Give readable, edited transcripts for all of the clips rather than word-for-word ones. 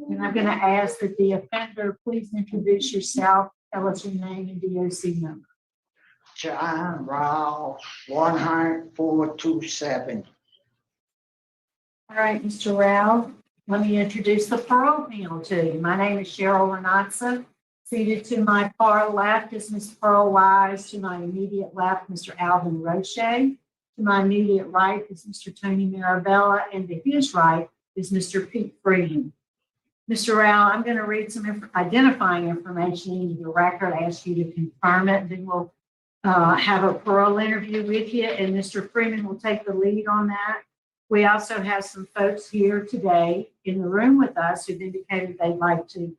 And I'm going to ask that the offender please introduce yourself, tell us your name and DOC number. John Rao, 10427. All right, Mr. Rao, let me introduce the parole panel to you. My name is Cheryl Renatza. Seated to my far left is Ms. Pearl Wise. To my immediate left, Mr. Alvin Roche. To my immediate right is Mr. Tony Mirabella, and to his right is Mr. Pete Freeman. Mr. Rao, I'm going to read some identifying information into the record, ask you to confirm it, then we'll have a parole interview with you, and Mr. Freeman will take the lead on that. We also have some folks here today in the room with us who've indicated they'd like to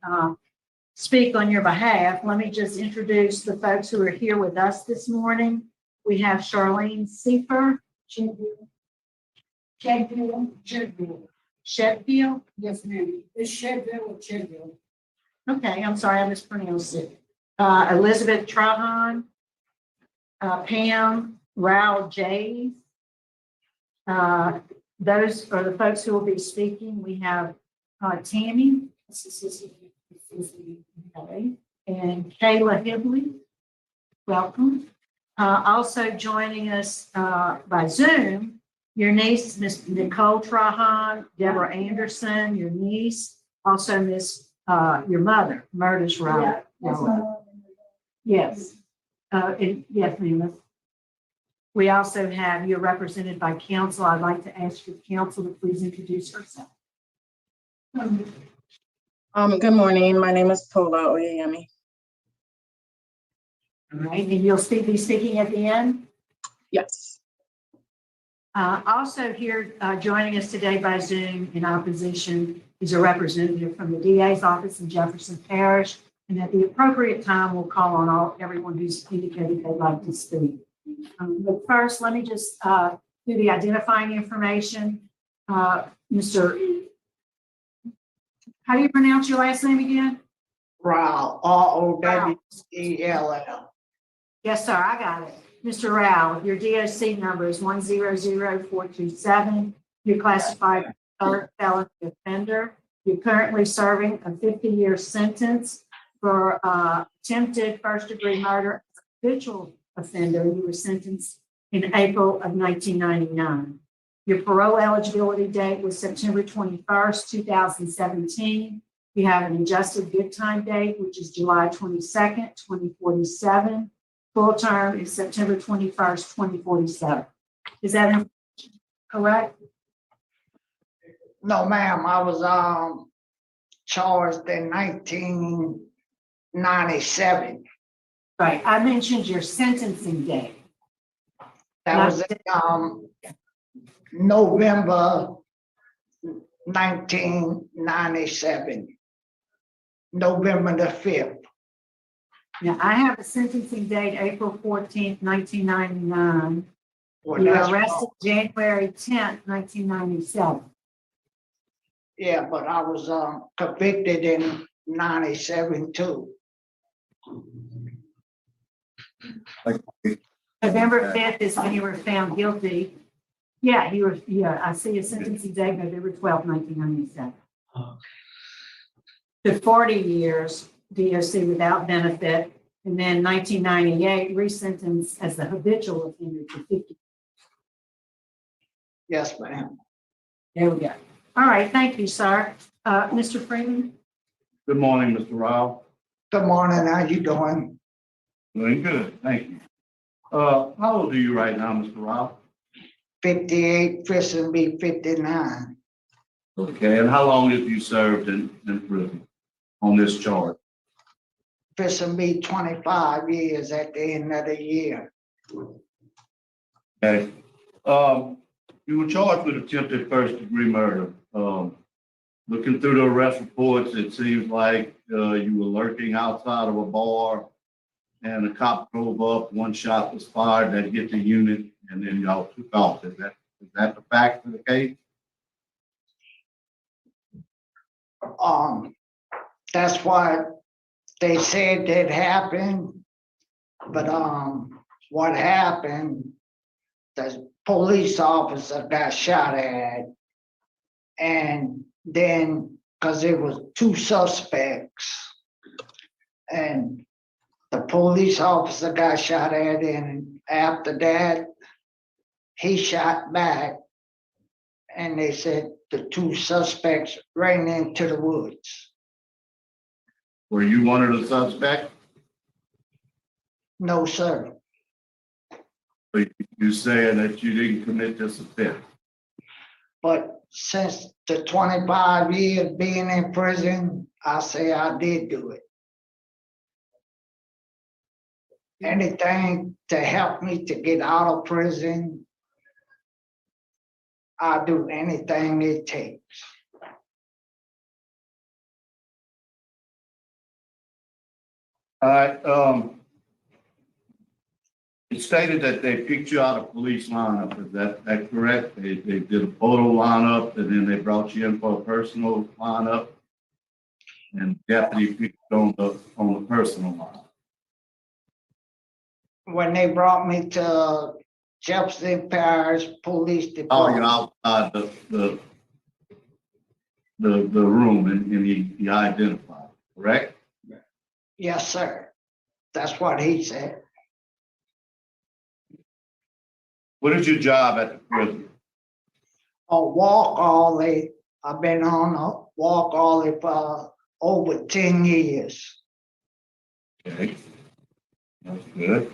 speak on your behalf. Let me just introduce the folks who are here with us this morning. We have Charlene Seifer. Shedfield? Yes, ma'am. It's Shedfield or Shedfield. Okay, I'm sorry, I mispronounced it. Elizabeth Trahan, Pam Rao Jays. Those are the folks who will be speaking. We have Tammy and Kayla Hibley. Welcome. Also joining us by Zoom, your niece, Miss Nicole Trahan, Deborah Anderson, your niece, also Miss your mother, Murda's Rao. Yes. Yes, ma'am. We also have you represented by counsel. I'd like to ask your counsel to please introduce herself. Good morning. My name is Tola Oyeyemi. All right, and you'll be speaking at the end? Yes. Also here joining us today by Zoom in opposition is a representative from the DA's office in Jefferson Parish, and at the appropriate time, we'll call on everyone who's indicated they'd like to speak. But first, let me just do the identifying information. Mr. How do you pronounce your last name again? Rao, Rowell. Yes, sir, I got it. Mr. Rao, your DOC number is 100427. You're classified as felony offender. You're currently serving a 50-year sentence for attempted first-degree murder as a habitual offender. You were sentenced in April of 1999. Your parole eligibility date was September 21st, 2017. You have an adjusted good time date, which is July 22nd, 2047. Full term is September 21st, 2047. Is that correct? No, ma'am, I was charged in 1997. Right. I mentioned your sentencing date. That was November 1997. November the 5th. Now, I have a sentencing date, April 14th, 1999. Well, You were that's arrested wrong. January 10th, 1997. Yeah, but I was convicted in 97 too. November 5th is when you were found guilty. Yeah, I see a sentencing date, November 12th, 1997. To 40 years, DOC without benefit, and then 1998, resentenced as the habitual offender to 50. Yes, ma'am. There we go. All right, thank you, sir. Mr. Freeman? Good morning, Mr. Rao. Good morning, how you doing? Doing good, thank you. How old are you right now, Mr. Rao? 58, fixing to be 59. Okay, and how long have you served in prison on this charge? Fixing to be 25 years at the end of the year. Okay. You were charged with attempted first-degree murder. Looking through the arrest reports, it seems like you were lurking outside of a bar and a cop drove up, one shot was fired, that hit the unit, and then y'all took off. Is that the fact of the case? That's what they said that happened, but what happened, the police officer got shot at, and then because there was two suspects. And the police officer got shot at, and after that, he shot back. And they said the two suspects ran into the woods. Were you one of the suspects? No, sir. But you saying that you didn't commit this offense? But since the 25 years being in prison, I say I did do it. Anything to help me to get out of prison, I'll do anything it takes. All right, it stated that they picked you out of police lineup, is that correct? They did a photo lineup and then they brought you in for a personal lineup? And deputy picked you on the personal lineup? When they brought me to Jefferson Parish Police Oh, you're Department, outside the room and he identified, correct? yes, sir. That's what he said. What is your job at the prison? A walk ollie. I've been on a walk ollie for over 10 years. Okay, that's good.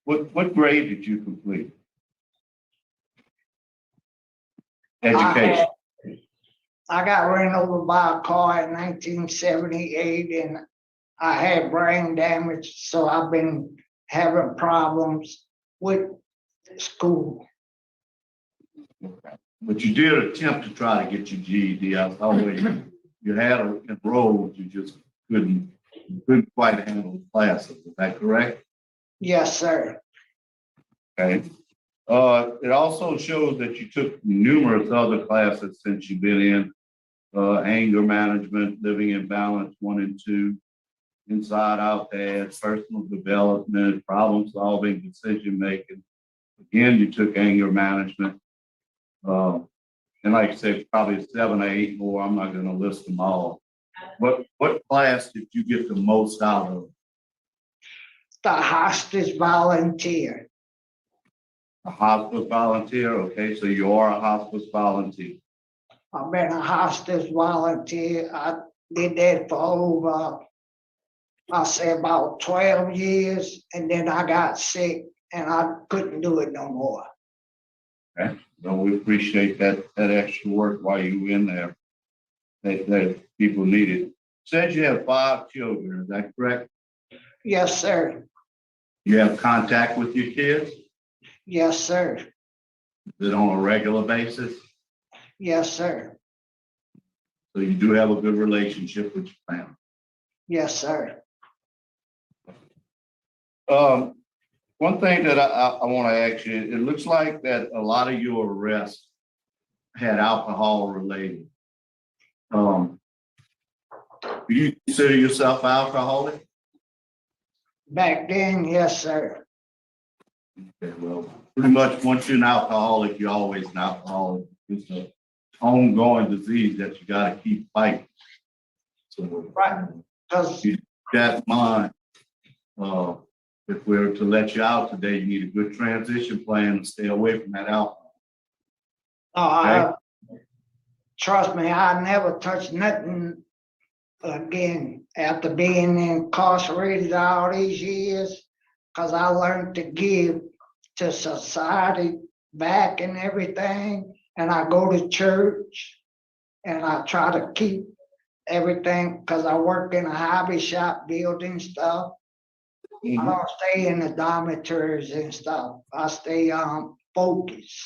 What grade did you complete? Education. I got ran over by a car in 1978 and I had brain damage, so I've been having problems with school. But you did attempt to try to get your GED. I saw where you had it enrolled, you just couldn't quite handle the classes. Is that correct? Yes, sir. Okay. It also shows that you took numerous other classes since you've been in anger management, living in balance 1 and 2, inside out pads, personal development, problem solving, decision making. Again, you took anger management. And like I said, probably 7 or 8 more. I'm not going to list them all. What class did you get the most out of? The hospice volunteer. A hospice volunteer. Okay, so you are a hospice volunteer. I've been a hospice volunteer. I did that for over, I say about 12 years, and then I got sick and I couldn't do it no more. Okay, well, we appreciate that extra work while you were in there that people needed. Said you have 5 children, is that correct? Yes, sir. You have contact with your kids? Yes, sir. Is it on a regular basis? Yes, sir. So you do have a good relationship with your family? Yes, sir. One thing that I want to ask you, it looks like that a lot of your arrests had alcohol related. Do you consider yourself alcoholic? Back then, yes, sir. Okay, well, pretty much once you're an alcoholic, you're always an alcoholic. It's an ongoing disease that you got to keep fighting. So, Right. Because keep that in mind. If we're to let you out today, you need a good transition plan to stay away from that alcohol. trust me, I never touched nothing again after being incarcerated all these years, because I learned to give to society back and everything. And I go to church and I try to keep everything, because I work in a hobby shop building stuff. I don't stay in the dormitories and stuff. I stay focused.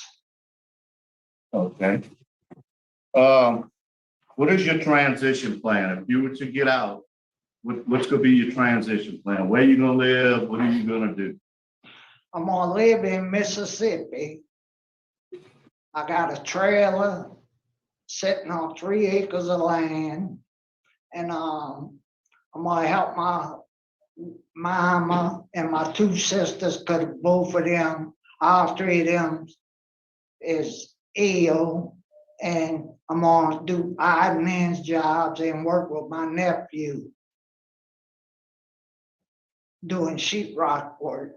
Okay. What is your transition plan? If you were to get out, what's going to be your transition plan? Where are you going to live? What are you going to do? I'm gonna live in Mississippi. I got a trailer sitting on 3 acres of land, and I'm gonna help my mama and my 2 sisters, because both of them, all 3 of them is ill, and I'm gonna do odd man's jobs and work with my nephew doing sheetrock work,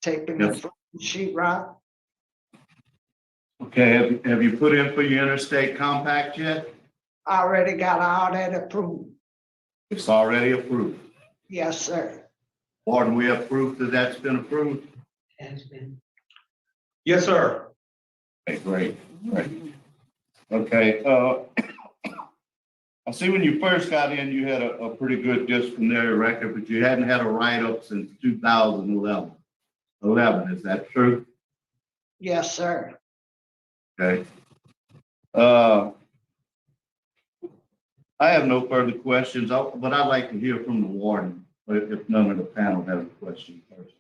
taking the Yes. sheetrock. Okay, have you put in for your interstate compact yet? I already got all that approved. It's already approved. Yes, sir. Warden, we have proof that that's been approved? Has been. Yes, sir. Okay, great. Okay, I see when you first got in, you had a pretty good disciplinary record, but you hadn't had a write-up since 2011. Is that true? Yes, sir. Okay. I have no further questions, but I'd like to hear from the warden, if none of the panel has a question first.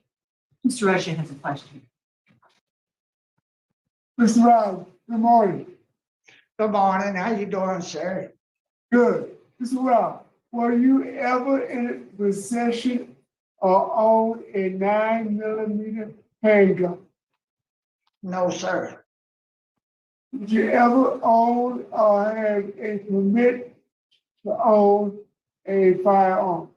Mr. Russia has a question. Mr. Rob, good morning. Good morning. How you doing, sir? Good. Mr. Rob, were you ever in possession or own a 9mm handgun? No, sir. Did you ever own or have a permit to own a firearm?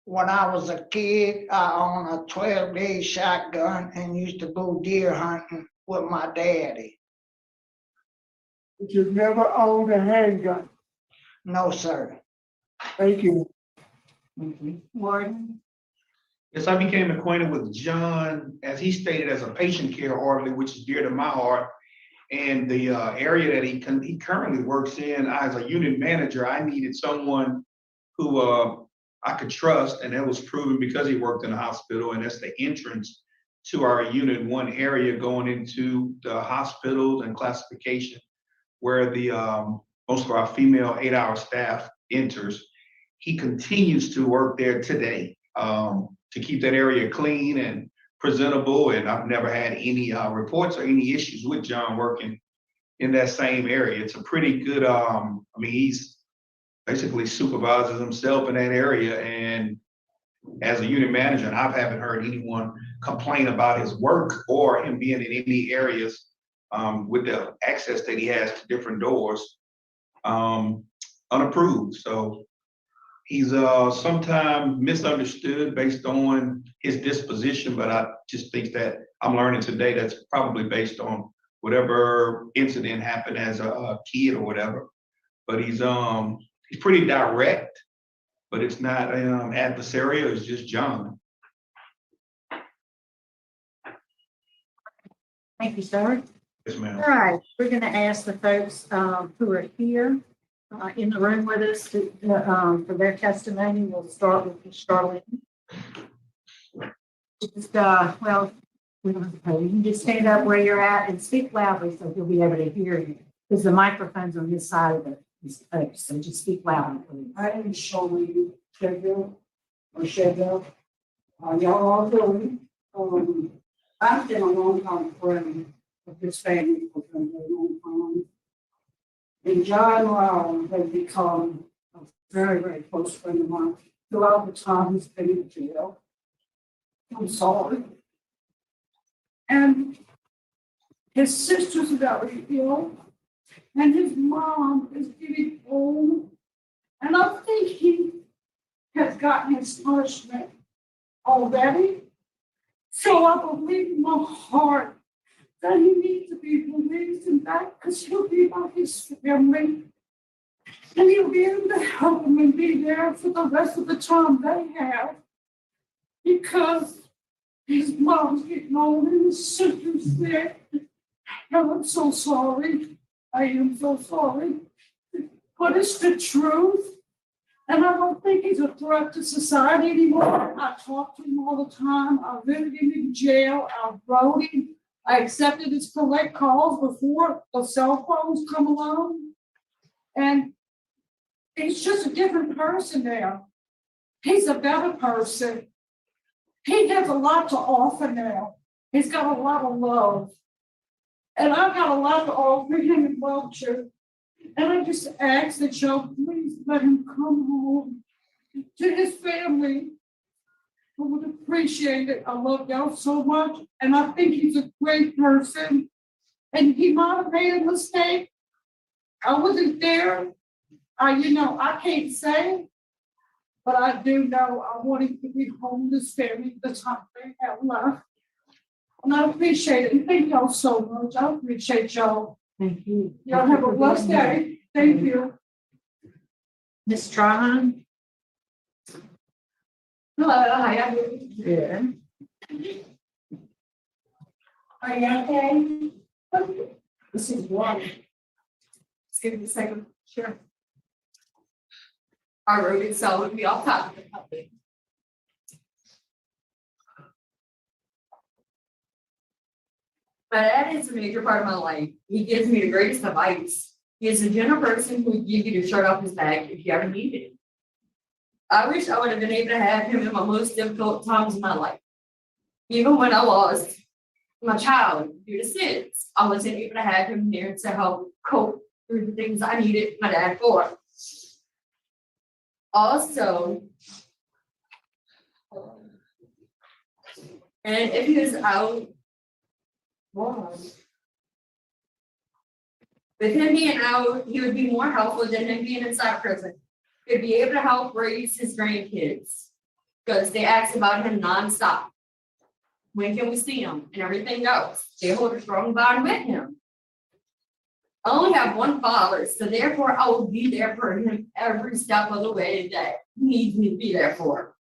When I was a kid, I owned a 12-gauge shotgun and used to go deer hunting with my daddy. But you've never owned a handgun? No, sir. Thank you. Warden? Yes, I became acquainted with John, as he stated, as a patient care orderly, which is dear to my heart. And the area that he currently works in, as a unit manager, I needed someone who I could trust, and that was proven because he worked in a hospital, and that's the entrance to our Unit 1 area going into the hospitals and classification, where the most of our female 8-hour staff enters. He continues to work there today to keep that area clean and presentable, and I've never had any reports or any issues with John working in that same area. It's a pretty good, I mean, he's basically supervises himself in that area, and as a unit manager, and I haven't heard anyone complain about his work or him being in any areas with the access that he has to different doors unapproved. So he's sometimes misunderstood based on his disposition, but I just think that I'm learning today that's probably based on whatever incident happened as a kid or whatever. But he's pretty direct, but it's not adversarial. It's just John. Thank you, sir. Yes, ma'am. All right, we're going to ask the folks who are here in the room with us for their testimony. We'll start with Charlene. Just, well, you can just stand up where you're at and speak loudly so he'll be able to hear you, because the microphone's on this side of his face, so just speak loudly, please. I am showing Sheffield or Sheffield. Y'all all doing? I've been a long time friend of this family for a long time. And John Rowland has become a very, very close friend of mine throughout the time he's been in jail. I'm sorry. And his sister's very ill, and his mom is getting old. And I think he has gotten his punishment already. So I believe in my heart that he needs to be released and back, because he'll be by his family. And he'll be able to help them and be there for the rest of the time they have. Because his mom's getting old and his sister's sick. And I'm so sorry. I am so sorry. But it's the truth. And I don't think he's a threat to society anymore. I talk to him all the time. I visited him in jail. I wrote him. I accepted his collect calls before the cell phones come along. And he's just a different person now. He's a better person. He has a lot to offer now. He's got a lot of love. And I've got a lot to offer him in Welcher. And I just ask that y'all please let him come home to his family. I would appreciate it. I love y'all so much. And I think he's a great person. And he might have made a mistake. I wasn't there. I can't say, but I do know I want him to be home to spare me the time they have left. And I appreciate it. And thank y'all so much. I appreciate y'all. Thank you. Y'all have a blessed day. Thank you. Ms. Tryon? Hello, how y'all doing? Good. Are you okay? This is Warden. Just give me a second. Sure. I wrote it so it would be off topic. My dad is a major part of my life. He gives me the greatest advice. He is a gentle person who would give you the shirt off his back if you ever needed it. I wish I would have been able to have him in my most difficult times of my life. Even when I lost my child due to SIDS, I wasn't able to have him there to help cope through the things I needed my dad for. Also, and if he was out, with him being out, he would be more helpful than him being inside prison. He'd be able to help raise his grandkids because they ask about him nonstop. When can we see him and everything else? They hold a strong bond with him. I only have one father, so therefore I will be there for him every step of the way that he needs me to be there for.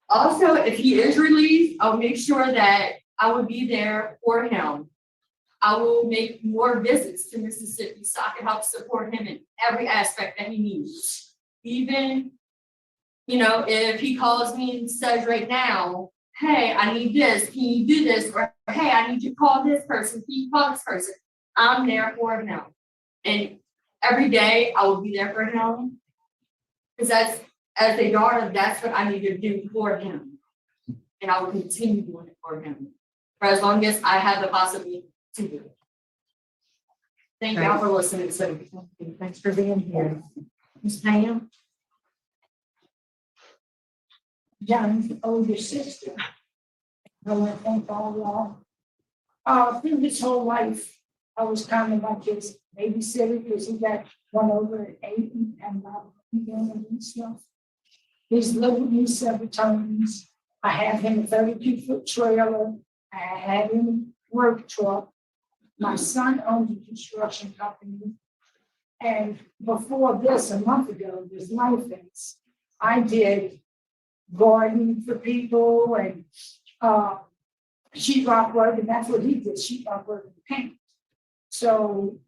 Also, if he is released, I'll make sure that I will be there for him. I will make more visits to Mississippi so I can help support him in every aspect that he needs. Even, if he calls me and says right now, hey, I need this, can you do this? Or hey, I need you to call this person, can you call this person? I'm there for him. And every day I will be there for him. Because as a daughter, that's what I need to do for him. And I will continue doing it for him. For as long as I have the possibility to do it. Thank y'all for listening. So Thanks for being here. Ms. Pam? John's older sister. I want to thank all y'all. Through his whole life, I was kind of like his babysitter because he got run over at 8 and about and stuff. He's lived with me several times. I have him a 32-foot trailer. I had him a work truck. My son owns a construction company. And before this, a month ago, this life is, I did gardening for people and sheetrock work, and that's what he did, sheetrock work and paint. So,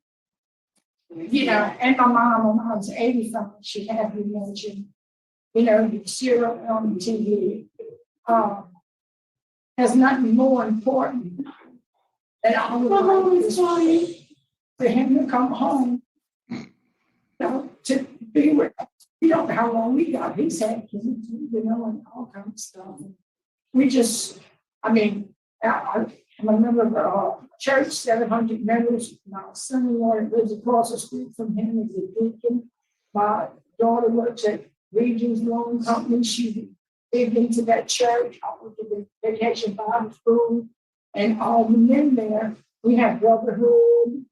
and my mom's 85, she had dementia. You see her on the TV. There's nothing more important than I would like this for him to come home. To be with, you don't know how long we got. He's had kids, and all kinds of stuff. We just, I'm a member of a church, 700 members. My son-in-law that lives across the street from him is a deacon. My daughter works at Regions Loan Company. She's big into that church. I work at the Vacation Bible School. And all the men there, we have brotherhood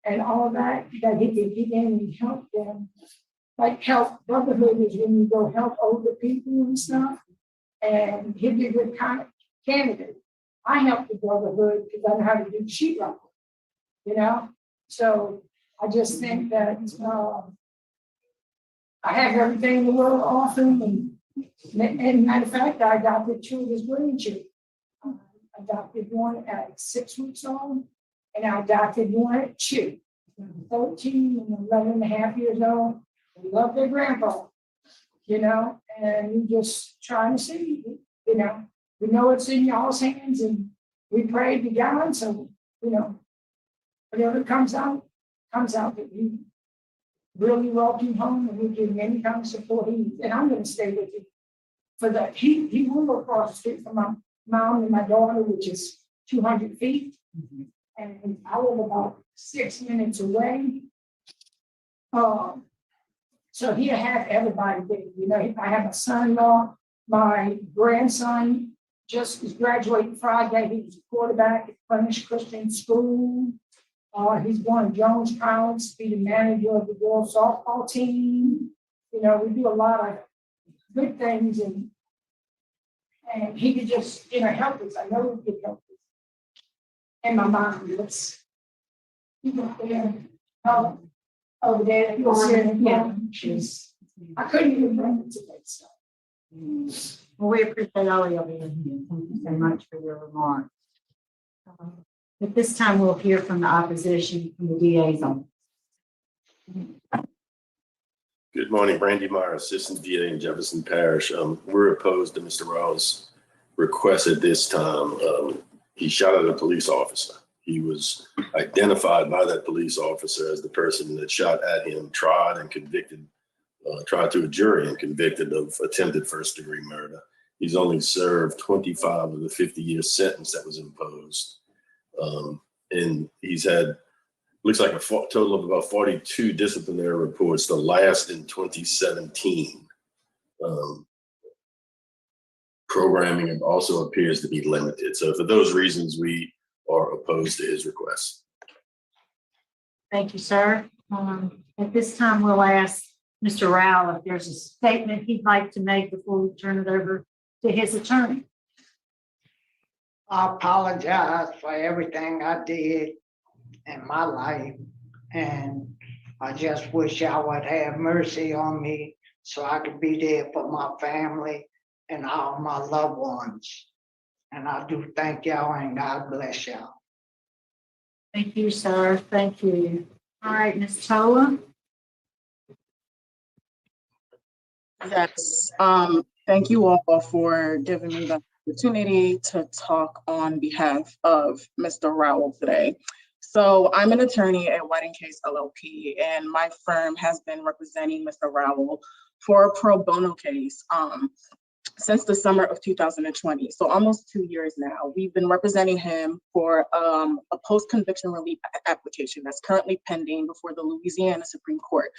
and all that he can get in and help them. Like help, brotherhood is when you go help older people and stuff. And he'd be a good kind of candidate. I help the brotherhood because I know how to do sheetrock, So I just think that I have everything in the world to offer him. And matter of fact, I adopted 2 of his grandchildren. I adopted one at 6 weeks old, and I adopted one at 2. 13 and 11 and a half years old. They love their grandpa, and we just trying to see, we know it's in y'all's hands, and we pray to God, so, whatever comes out that we really welcome home, and we give him any kind of support he needs, and I'm going to stay with him for that. He will go across the street from my mom and my daughter, which is 200 feet, and I live about 6 minutes away. So he'll have everybody there. I have a son-in-law, my grandson just was graduating Friday. He was a quarterback at Flemish Christian School. He's going to Jones College to be the manager of the girls softball team. You know, we do a lot of good things, and he could just, you know, help us. I know he could help us. And my mom lives. You know, there, over there, you'll see her. Yeah, I couldn't even bring it today, so. Well, we appreciate all your being here. Thank you so much for your remarks. At this time, we'll hear from the opposition from the DA's office. Good morning, Brandy Meyer, Assistant DA in Jefferson Parish. We're opposed to Mr. Rao's request at this time. He shot at a police officer. He was identified by that police officer as the person that shot at him, tried to a jury and convicted of attempted first-degree murder. He's only served 25 of the 50-year sentence that was imposed. And he's had, looks like a total of about 42 disciplinary reports, the last in 2017. Programming also appears to be limited. So for those reasons, we are opposed to his request. Thank you, sir. At this time, we'll ask Mr. Rao if there's a statement he'd like to make before we turn it over to his attorney. I apologize for everything I did in my life, and I just wish y'all would have mercy on me so I could be there for my family and all my loved ones. And I do thank y'all, and God bless y'all. Thank you, sir. Thank you. All right, Ms. Tola. Yes, thank you all for giving me the opportunity to talk on behalf of Mr. Rowell today. So I'm an attorney at White & Case LLP, and my firm has been representing Mr. Rowell for a pro bono case since the summer of 2020. So almost 2 years now. We've been representing him for a post-conviction relief application that's currently pending before the Louisiana Supreme Court,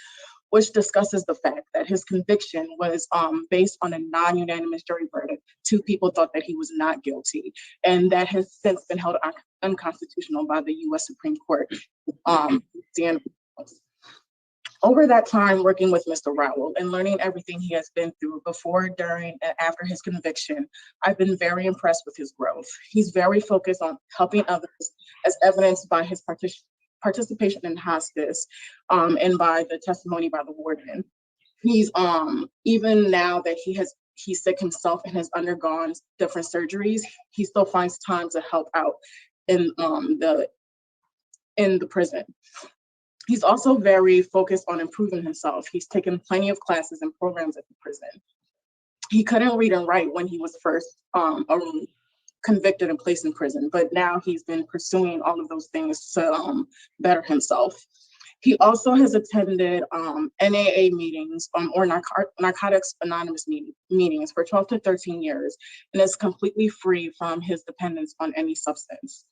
which discusses the fact that his conviction was based on a non-unanimous jury verdict. 2 people thought that he was not guilty, and that has since been held unconstitutional by the U.S. Supreme Court. Over that time working with Mr. Rowell and learning everything he has been through before, during, and after his conviction, I've been very impressed with his growth. He's very focused on helping others, as evidenced by his participation in hospice and by the testimony by the warden. He's even now that he's sick himself and has undergone different surgeries, he still finds time to help out in the prison. He's also very focused on improving himself. He's taken plenty of classes and programs at the prison. He couldn't read and write when he was first convicted and placed in prison, but now he's been pursuing all of those things to better himself. He also has attended NAA meetings or Narcotics Anonymous meetings for 12 to 13 years and is completely free from his dependence on any substance.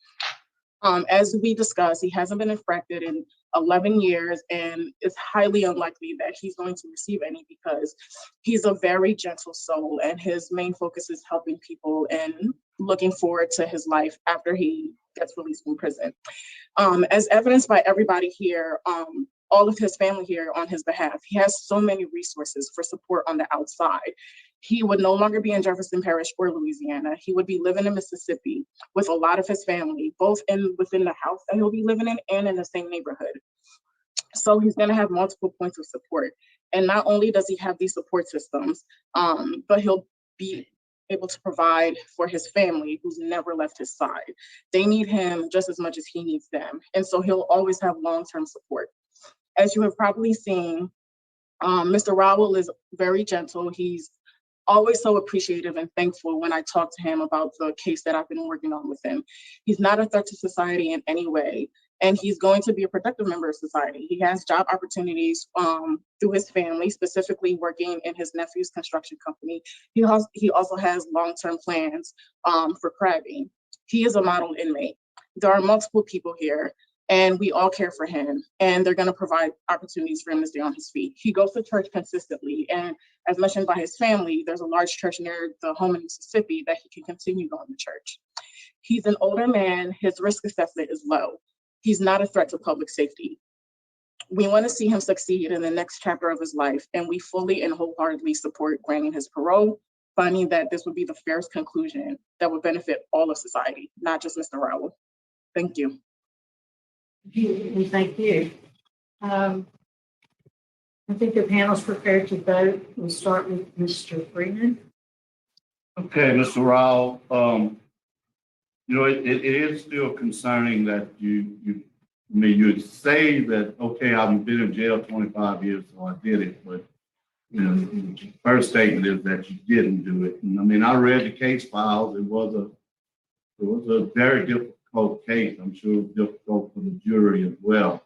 As we discussed, he hasn't been infracted in 11 years, and it's highly unlikely that he's going to receive any because he's a very gentle soul and his main focus is helping people and looking forward to his life after he gets released from prison. As evidenced by everybody here, all of his family here on his behalf, he has so many resources for support on the outside. He would no longer be in Jefferson Parish or Louisiana. He would be living in Mississippi with a lot of his family, both within the house that he'll be living in and in the same neighborhood. So he's gonna have multiple points of support. And not only does he have these support systems, but he'll be able to provide for his family who's never left his side. They need him just as much as he needs them. And so he'll always have long-term support. As you have probably seen, Mr. Rowell is very gentle. He's always so appreciative and thankful when I talk to him about the case that I've been working on with him. He's not a threat to society in any way, and he's going to be a productive member of society. He has job opportunities through his family, specifically working in his nephew's construction company. He also has long-term plans for crabbing. He is a model inmate. There are multiple people here and we all care for him, and they're going to provide opportunities for him to stay on his feet. He goes to church consistently, and as mentioned by his family, there's a large church near the home in Mississippi that he can continue going to church. He's an older man. His risk assessment is low. He's not a threat to public safety. We want to see him succeed in the next chapter of his life, and we fully and wholeheartedly support granting his parole, finding that this would be the fairest conclusion that would benefit all of society, not just Mr. Rowell. Thank you. Thank you. I think the panel's prepared to vote. We'll start with Mr. Freeman. Okay, Mr. Rowell, it is still concerning that you say that, okay, I've been in jail 25 years, so I did it, but, the first statement is that you didn't do it. And I read the case files. It was a very difficult case. I'm sure it was difficult for the jury as well.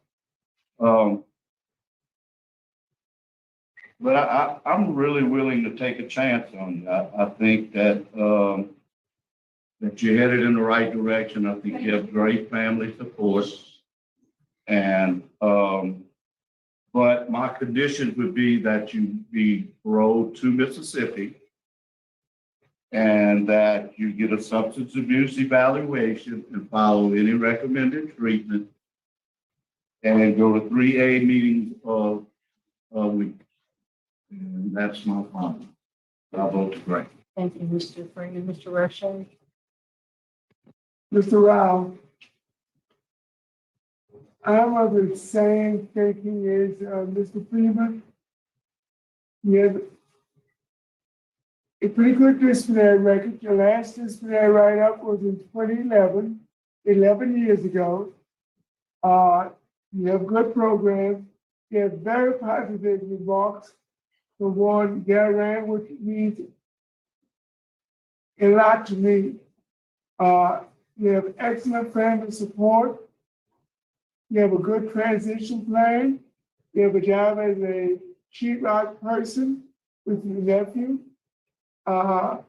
But I'm really willing to take a chance on you. I think that you're headed in the right direction. I think you have great family support. And, but my condition would be that you be paroled to Mississippi and that you get a substance abuse evaluation and follow any recommended treatment and go to 3A meetings a week. And that's my problem. I vote to grant. Thank you, Mr. Freeman. Mr. Roche? Mr. Rao, I'm of the same thinking as Mr. Freeman. You have a pretty good disciplinary record. Your last disciplinary write-up was in 2011, 11 years ago. You have good programs. You have very positive remarks from Warden Garan, which means a lot to me. You have excellent family support. You have a good transition plan. You have a job as a sheetrock person with your nephew. And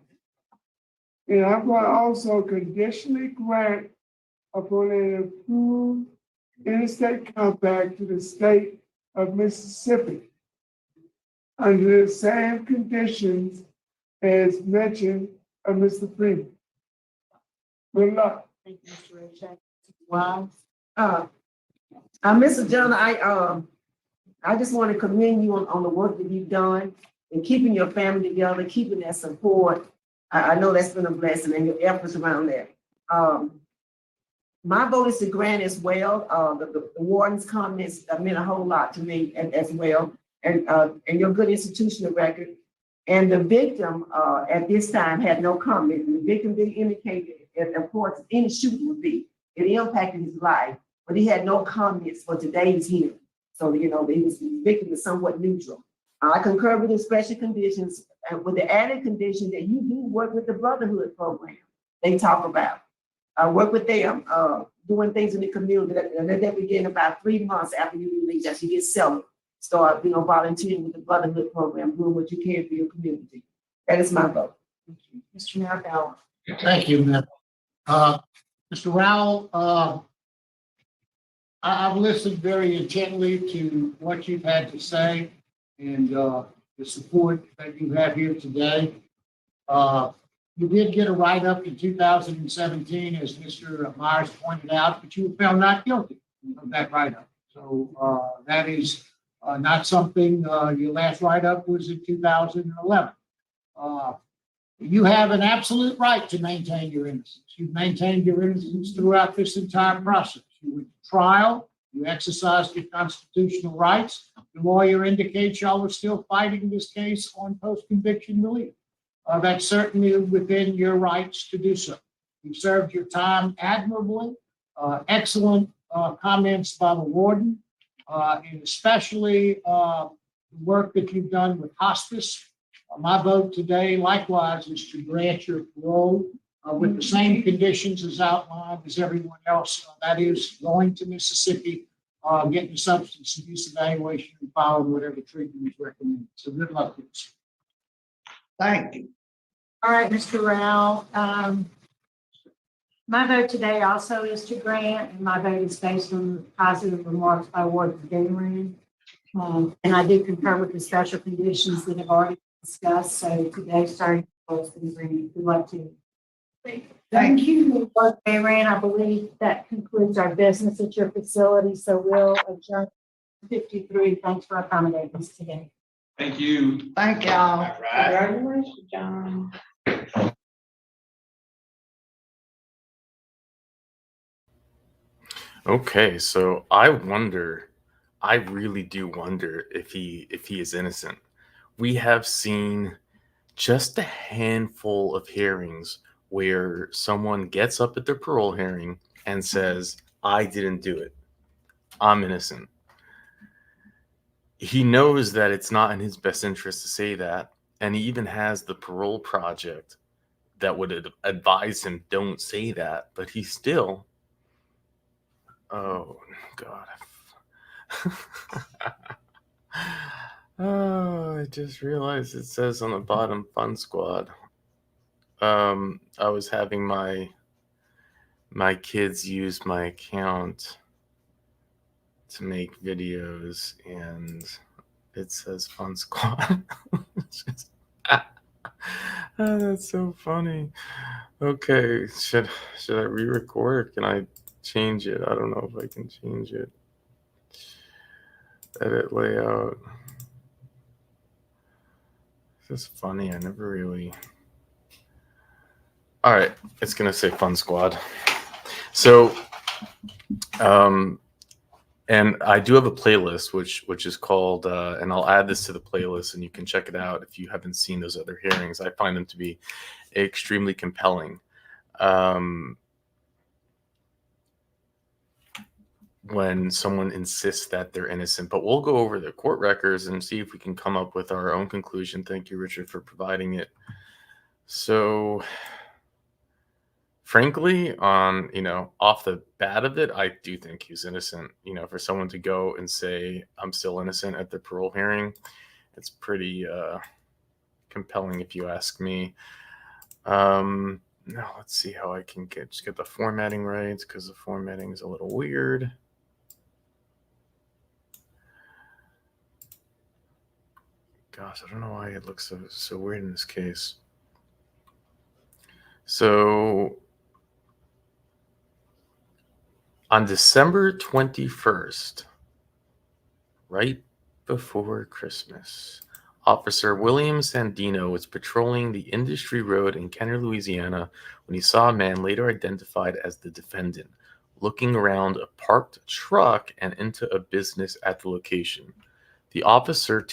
I'm going to also conditionally grant upon an approved interstate compact to the state of Mississippi under the same conditions as mentioned of Mr. Freeman. Good luck. Thank you, Mr. Roche. Wow. Mr. John, I just want to commend you on the work that you've done in keeping your family together, keeping that support. I know that's been a blessing and your efforts around that. My vote is to grant as well. The warden's comments meant a whole lot to me as well, and your good institutional record. And the victim at this time had no comment. The victim didn't indicate of course any shooting would be. It impacted his life, but he had no comments for today's hearing. So, he was victim is somewhat neutral. I concur with the special conditions and with the added condition that you do work with the Brotherhood program they talk about. Work with them, doing things in the community. That begin about 3 months after you release, as you get settled. Start, volunteering with the Brotherhood program, doing what you can for your community. That is my vote. Thank you. Mr. Marabella. Thank you, ma'am. Mr. Rowell, I've listened very intently to what you've had to say and the support that you have here today. You did get a write-up in 2017, as Mr. Myers pointed out, but you were found not guilty of that write-up. So that is not something, your last write-up was in 2011. You have an absolute right to maintain your innocence. You've maintained your innocence throughout this entire process. You went to trial, you exercised your constitutional rights. The lawyer indicates y'all were still fighting this case on post-conviction relief. That's certainly within your rights to do so. You served your time admirably. Excellent comments by the warden, and especially the work that you've done with hospice. My vote today, likewise, is to grant your parole with the same conditions as outlined as everyone else. That is going to Mississippi, getting a substance abuse evaluation and following whatever treatment is recommended. So good luck with this. Thank you. All right, Mr. Rao. My vote today also is to grant, and my vote is based on positive remarks by Warden Gameron. And I do concur with the special conditions that have already been discussed, so today, starting has been granted. We'd like to. Thank you. Warden Gameron, I believe that concludes our business at your facility, so we'll adjourn 53. Thanks for accommodating us today. Thank you. Thank y'all. All right. Congratulations, John. Okay, so I really do wonder if he is innocent. We have seen just a handful of hearings where someone gets up at their parole hearing and says, I didn't do it. I'm innocent. He knows that it's not in his best interest to say that, and he even has the parole project that would advise him, don't say that, but he still, oh God. Oh, I just realized it says on the bottom Fun Squad. I was having my kids use my account to make videos, and it says Fun Squad. Oh, that's so funny. Okay, should I re-record or can I change it? I don't know if I can change it. Edit layout. This is funny. I never really. All right, it's gonna say Fun Squad. So, and I do have a playlist which is called, and I'll add this to the playlist, and you can check it out if you haven't seen those other hearings. I find them to be extremely compelling. When someone insists that they're innocent, but we'll go over the court records and see if we can come up with our own conclusion. Thank you, Richard, for providing it. So, frankly, off the bat of it, I do think he's innocent. For someone to go and say, I'm still innocent at the parole hearing, it's pretty compelling if you ask me. Now let's see how I can get the formatting right, because the formatting is a little weird. Gosh, I don't know why it looks so weird in this case. So on December 21st, right before Christmas, Officer William Sandino was patrolling the Industry Road in Kenner, Louisiana, when he saw a man later identified as the defendant looking around a parked truck and into a business at the location. The officer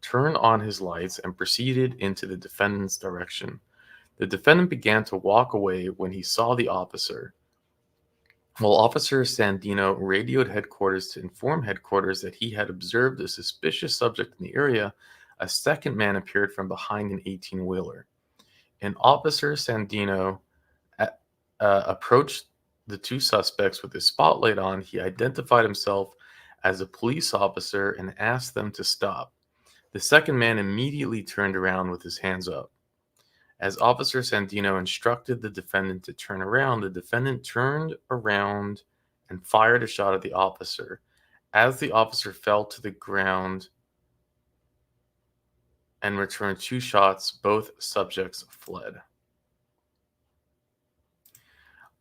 turned on his lights and proceeded into the defendant's direction. The defendant began to walk away when he saw the officer. While Officer Sandino radioed headquarters to inform headquarters that he had observed a suspicious subject in the area, a second man appeared from behind an 18-wheeler. And Officer Sandino approached the two suspects with his spotlight on. He identified himself as a police officer and asked them to stop. The second man immediately turned around with his hands up. As Officer Sandino instructed the defendant to turn around, the defendant turned around and fired a shot at the officer. As the officer fell to the ground and returned two shots, both subjects fled.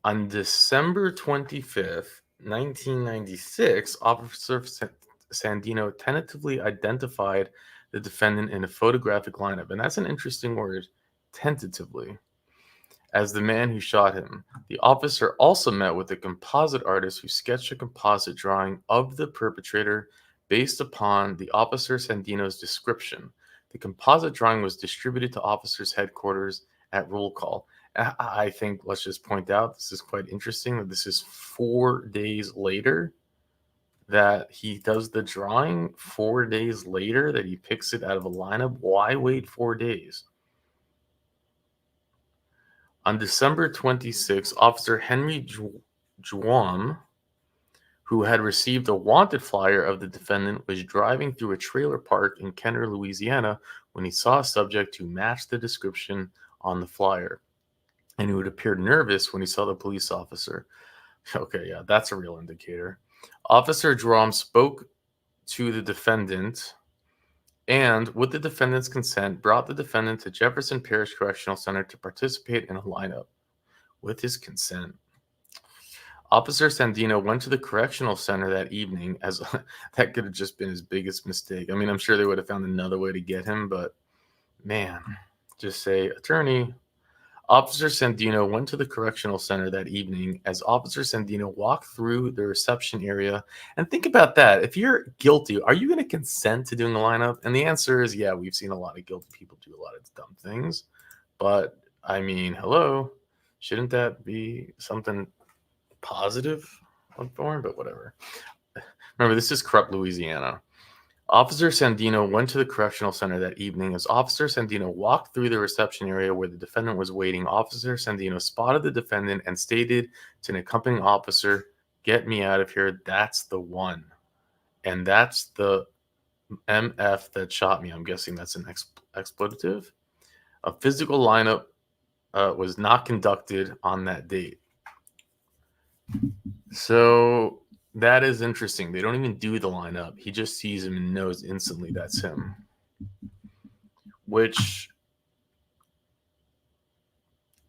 On December 25th, 1996, Officer Sandino tentatively identified the defendant in a photographic lineup, and that's an interesting word, tentatively, as the man who shot him. The officer also met with a composite artist who sketched a composite drawing of the perpetrator based upon the Officer Sandino's description. The composite drawing was distributed to officers' headquarters at roll call. I think, let's just point out, this is quite interesting that this is 4 days later that he does the drawing, 4 days later that he picks it out of a lineup. Why wait 4 days? On December 26, Officer Henry Juan, who had received a wanted flyer of the defendant, was driving through a trailer park in Kenner, Louisiana, when he saw a subject who matched the description on the flyer. and he would appear nervous when he saw the police officer. Okay, yeah, that's a real indicator. Officer Drum spoke to the defendant and, with the defendant's consent, brought the defendant to Jefferson Parish Correctional Center to participate in a lineup. With his consent. Officer Sandino went to the correctional center that evening, as that could have just been his biggest mistake. I mean, I'm sure they would have found another way to get him, but man, just say, attorney. Officer Sandino went to the correctional center that evening as Officer Sandino walked through the reception area. And think about that. If you're guilty, are you going to consent to doing the lineup? And the answer is, yeah, we've seen a lot of guilty people do a lot of dumb things. But, I mean, hello. Shouldn't that be something positive for him? But whatever. Remember, this is corrupt Louisiana. Officer Sandino went to the correctional center that evening. As Officer Sandino walked through the reception area where the defendant was waiting, Officer Sandino spotted the defendant and stated to an accompanying officer, "Get me out of here. That's the one." And that's the MF that shot me. I'm guessing that's an expletive. A physical lineup was not conducted on that date. So that is interesting. They don't even do the lineup. He just sees him and knows instantly that's him. Which,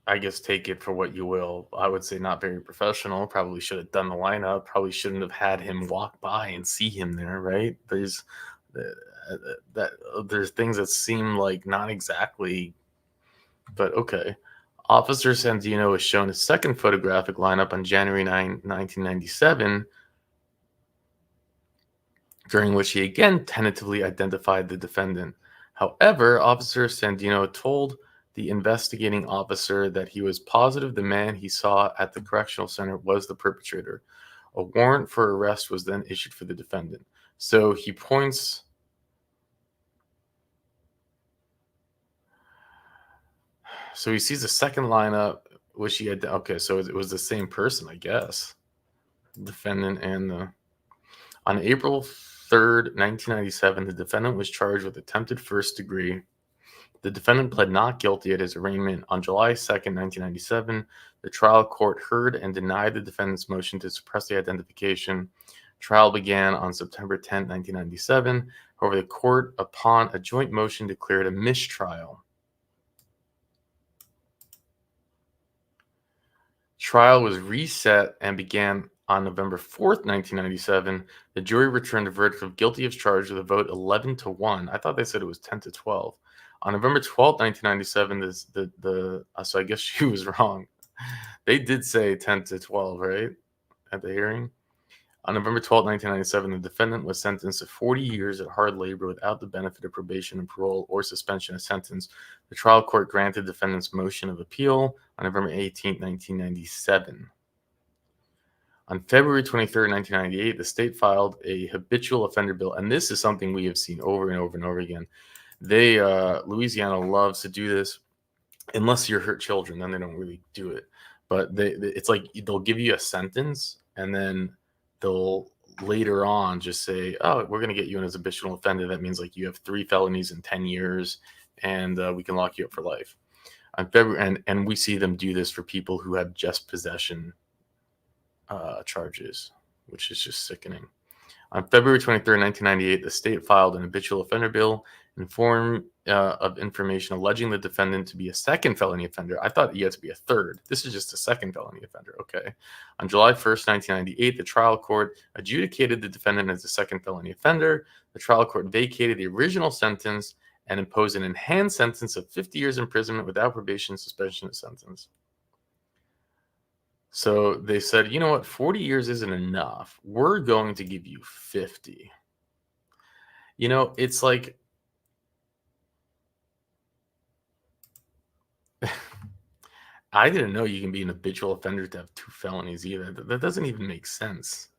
I guess, take it for what you will. I would say not very professional. Probably should have done the lineup. Probably shouldn't have had him walk by and see him there, right? There's things that seem like not exactly, but okay. Officer Sandino was shown a second photographic lineup on January 9, 1997, during which he again tentatively identified the defendant. However, Officer Sandino told the investigating officer that he was positive the man he saw at the correctional center was the perpetrator. A warrant for arrest was then issued for the defendant. So he points... So he sees the second lineup, which he had. Okay, so it was the same person, I guess. Defendant and the. On April 3rd, 1997, the defendant was charged with attempted first degree. The defendant pled not guilty at his arraignment. On July 2nd, 1997, the trial court heard and denied the defendant's motion to suppress the identification. Trial began on September 10, 1997. However, the court, upon a joint motion, declared a mistrial. Trial was reset and began on November 4th, 1997. The jury returned a verdict of guilty as charged with a vote 11-1. I thought they said it was 10-12. On November 12th, 1997, so I guess she was wrong. They did say 10-12, right? At the hearing. On November 12, 1997, the defendant was sentenced to 40 years at hard labor without the benefit of probation and parole or suspension of sentence. The trial court granted the defendant's motion of appeal on November 18, 1997. On February 23, 1998, the state filed a habitual offender bill, and this is something we have seen over and over and over again. Louisiana loves to do this, unless you're hurt children, then they don't really do it. But it's like they'll give you a sentence, and then they'll later on just say, oh, we're going to get you in as a habitual offender. That means like you have 3 felonies in 10 years and we can lock you up for life. And we see them do this for people who have just possession charges, which is just sickening. On February 23rd, 1998, the state filed an habitual offender bill in form of information alleging the defendant to be a second felony offender. I thought he had to be a third. This is just a second felony offender. Okay. On July 1st, 1998, the trial court adjudicated the defendant as a second felony offender. The trial court vacated the original sentence and imposed an enhanced sentence of 50 years imprisonment without probation, suspension of sentence. So they said, you know what, 40 years isn't enough. We're going to give you 50. You know, it's like, I didn't know you can be an habitual offender to have 2 felonies either. That doesn't even make sense.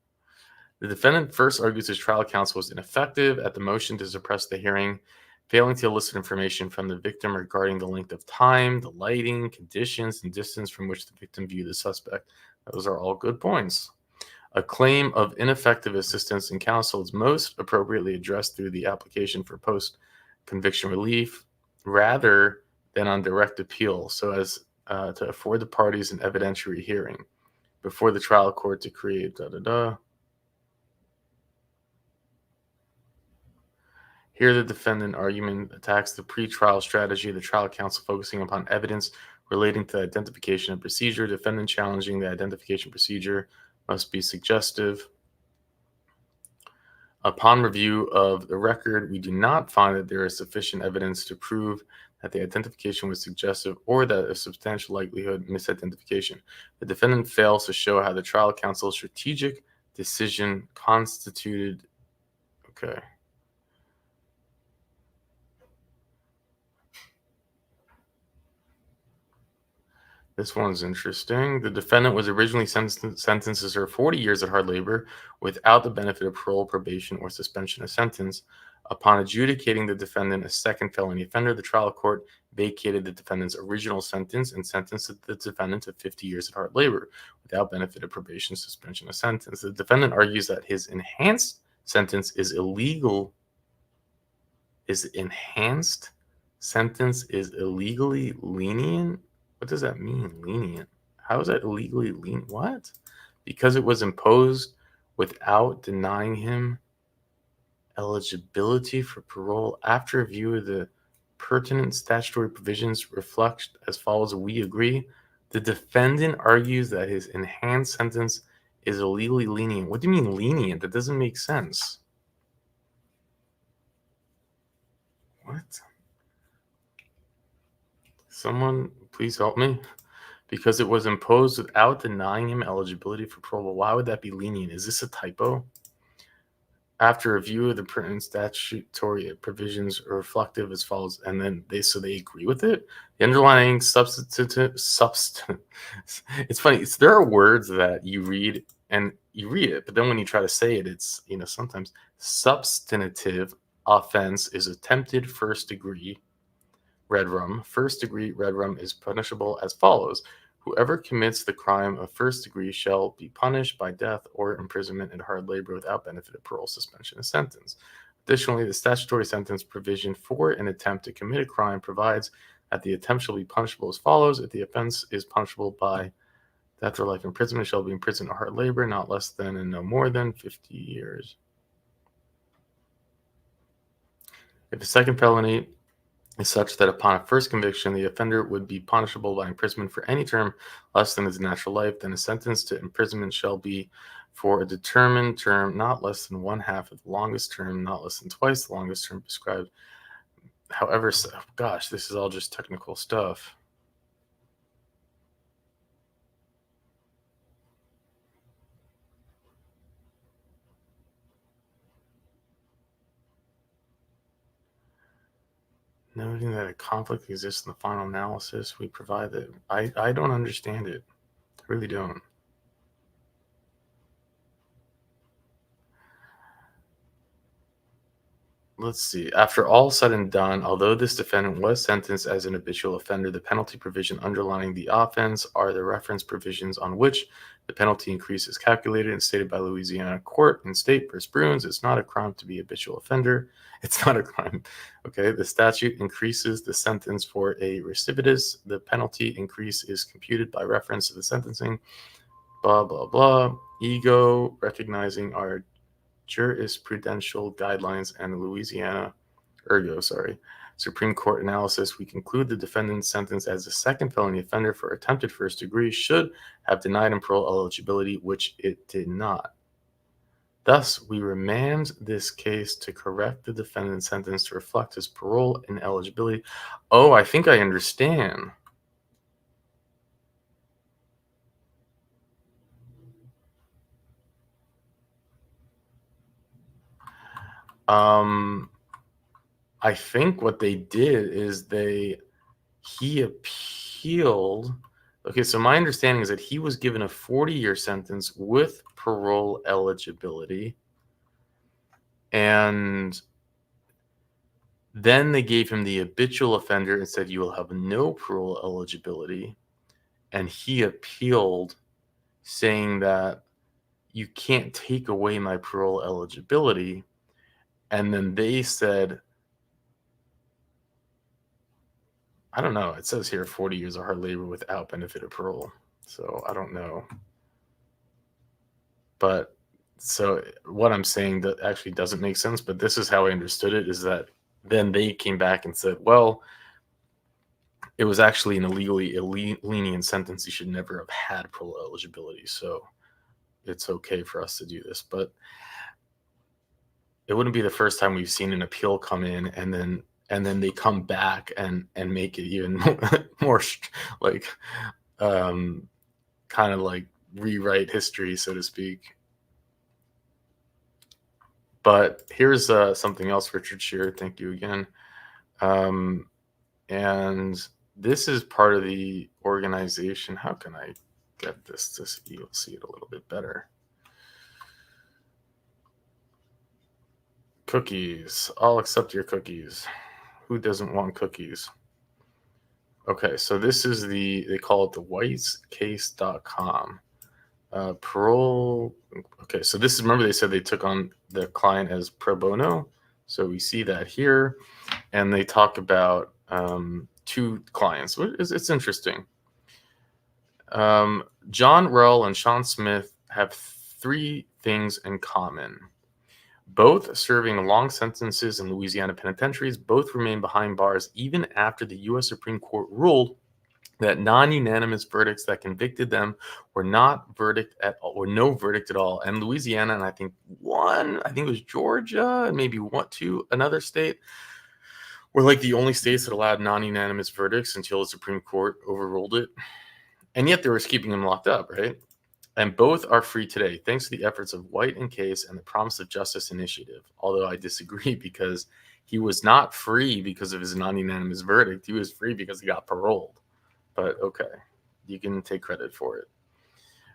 The defendant first argues his trial counsel was ineffective at the motion to suppress the hearing, failing to elicit information from the victim regarding the length of time, the lighting, conditions, and distance from which the victim viewed the suspect. Those are all good points. A claim of ineffective assistance in counsel is most appropriately addressed through the application for post-conviction relief rather than on direct appeal, so as to afford the parties an evidentiary hearing before the trial court to create Here, the defendant argument attacks the pretrial strategy of the trial counsel, focusing upon evidence relating to identification and procedure. Defendant challenging the identification procedure must be suggestive. Upon review of the record, we do not find that there is sufficient evidence to prove that the identification was suggestive or that a substantial likelihood misidentification. The defendant fails to show how the trial counsel's strategic decision constituted. Okay. This one's interesting. The defendant was originally sentenced to serve 40 years at hard labor without the benefit of parole, probation, or suspension of sentence. Upon adjudicating the defendant a second felony offender, the trial court vacated the defendant's original sentence and sentenced the defendant to 50 years at hard labor without benefit of probation, suspension of sentence. The defendant argues that his enhanced sentence is illegal. His enhanced sentence is illegally lenient? What does that mean, lenient? How is that illegally lenient? What? Because it was imposed without denying him eligibility for parole after review of the pertinent statutory provisions reflect as follows. We agree. The defendant argues that his enhanced sentence is illegally lenient. What do you mean lenient? That doesn't make sense. What? Someone please help me. Because it was imposed without denying him eligibility for parole. Why would that be lenient? Is this a typo? After review of the pertinent statutory provisions are reflective as follows, and then they agree with it. The underlying substance. It's funny. There are words that you read it, but then when you try to say it, it's sometimes substantive offense is attempted first degree red rum. First degree red rum is punishable as follows. Whoever commits the crime of first degree shall be punished by death or imprisonment in hard labor without benefit of parole, suspension, of sentence. Additionally, the statutory sentence provision for an attempt to commit a crime provides that the attempt shall be punishable as follows. If the offense is punishable by death or life imprisonment, shall be imprisoned in hard labor, not less than and no more than 50 years. If a second felony is such that upon a first conviction, the offender would be punishable by imprisonment for any term less than his natural life, then a sentence to imprisonment shall be for a determined term not less than 1/2 of the longest term, not less than twice the longest term prescribed. However, gosh, this is all just technical stuff. Noting that a conflict exists in the final analysis, we provide that. I don't understand it. I really don't. Let's see. After all said and done, although this defendant was sentenced as an habitual offender, the penalty provision underlying the offense are the reference provisions on which the penalty increase is calculated and stated by Louisiana court and state versus Bruins. It's not a crime to be a habitual offender. It's not a crime. Okay. The statute increases the sentence for a recidivist. The penalty increase is computed by reference to the sentencing. Blah, blah, blah. Recognizing our jurisprudential guidelines and the Louisiana Supreme Court analysis, we conclude the defendant's sentence as a second felony offender for attempted first degree should have denied him parole eligibility, which it did not. Thus, we remand this case to correct the defendant's sentence to reflect his parole ineligibility. Oh, I think I understand. I think what they did is he appealed. Okay, so my understanding is that he was given a 40-year sentence with parole eligibility. And then they gave him the habitual offender and said, you will have no parole eligibility. And he appealed, saying that you can't take away my parole eligibility. And then they said, I don't know. It says here 40 years of hard labor without benefit of parole. So I don't know. But so what I'm saying that actually doesn't make sense, but this is how I understood it, is that then they came back and said, well, it was actually an illegally lenient sentence. You should never have had parole eligibility. So it's okay for us to do this. But it wouldn't be the first time we've seen an appeal come in and then they come back and make it even more like kind of like rewrite history, so to speak. But here's something else, Richard Shearer. Thank you again. And this is part of the organization. How can I get this to see? You'll see it a little bit better. Cookies. I'll accept your cookies. Who doesn't want cookies? Okay, so this is they call it the whitescase.com. Parole. Okay, so this is, remember they said they took on the client as pro bono. So we see that here. And they talk about two clients. It's interesting. John Rull and Sean Smith have three things in common. Both serving long sentences in Louisiana penitentiaries, both remain behind bars even after the U.S. Supreme Court ruled that non-unanimous verdicts that convicted them were not verdict at all, or no verdict at all. And Louisiana, and I think it was Georgia, and maybe another state, were like the only states that allowed non-unanimous verdicts until the Supreme Court overruled it. And yet they were keeping them locked up, right? And both are free today, thanks to the efforts of White and Case and the Promise of Justice Initiative. Although I disagree, because he was not free because of his non-unanimous verdict. He was free because he got paroled. But okay, you can take credit for it.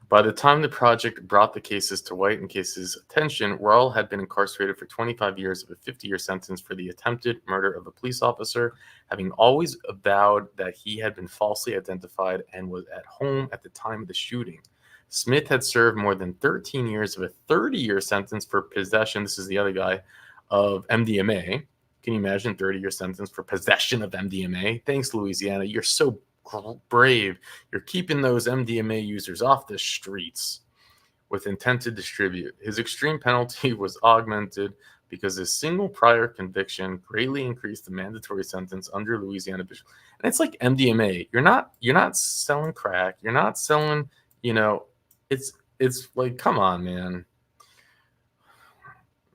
By the time the project brought the cases to White and Case's attention, Rull had been incarcerated for 25 years of a 50-year sentence for the attempted murder of a police officer, having always avowed that he had been falsely identified and was at home at the time of the shooting. Smith had served more than 13 years of a 30-year sentence for possession, this is the other guy, of MDMA. Can you imagine 30-year sentence for possession of MDMA? Thanks, Louisiana. You're so brave. You're keeping those MDMA users off the streets with intent to distribute. His extreme penalty was augmented because a single prior conviction greatly increased the mandatory sentence under Louisiana. And it's like MDMA. You're not selling crack. You're not selling, it's like, come on, man.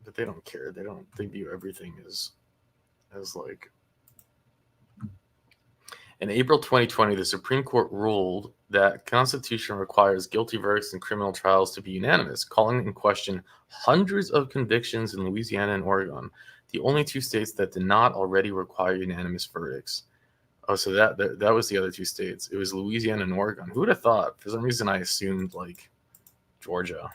But they don't care. They view everything as like. In April 2020, the Supreme Court ruled that Constitution requires guilty verdicts in criminal trials to be unanimous, calling in question hundreds of convictions in Louisiana and Oregon, the only two states that did not already require unanimous verdicts. Oh, so that was the other two states. It was Louisiana and Oregon. Who would have thought? For some reason, I assumed like Georgia.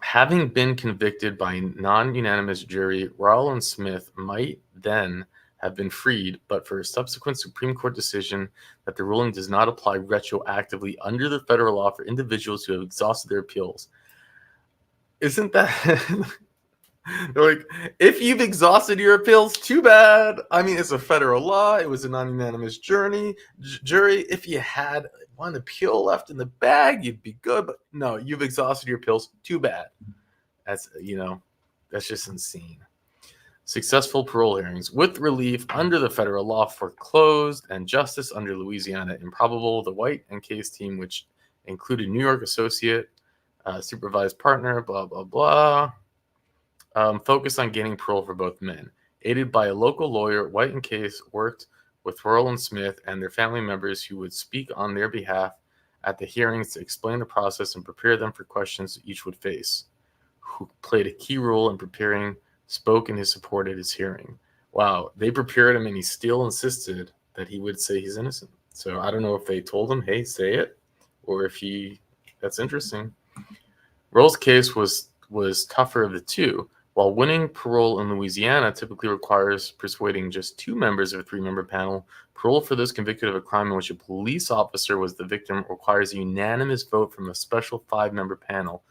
Having been convicted by a non-unanimous jury, Rull and Smith might then have been freed, but for a subsequent Supreme Court decision that the ruling does not apply retroactively under the federal law for individuals who have exhausted their appeals. Isn't that... They're like, if you've exhausted your appeals, too bad. I mean, it's a federal law. It was a non-unanimous jury. If you had one appeal left in the bag, you'd be good. But no, you've exhausted your appeals. Too bad. That's just insane. Successful parole hearings with relief under the federal law foreclosed and justice under Louisiana improbable. The White and Case team, which included New York associate, supervised partner, blah, blah, blah. Focused on gaining parole for both men. Aided by a local lawyer, White and Case worked with Rull and Smith and their family members who would speak on their behalf at the hearings to explain the process and prepare them for questions each would face. Who played a key role in preparing, spoke in his support at his hearing. Wow, they prepared him and he still insisted that he would say he's innocent. So I don't know if they told him, hey, say it, or if that's interesting. Rull's case was tougher of the two. While winning parole in Louisiana typically requires persuading just 2 members of a 3-member panel, parole for those convicted of a crime in which a police officer was the victim requires a unanimous vote from a special 5-member panel.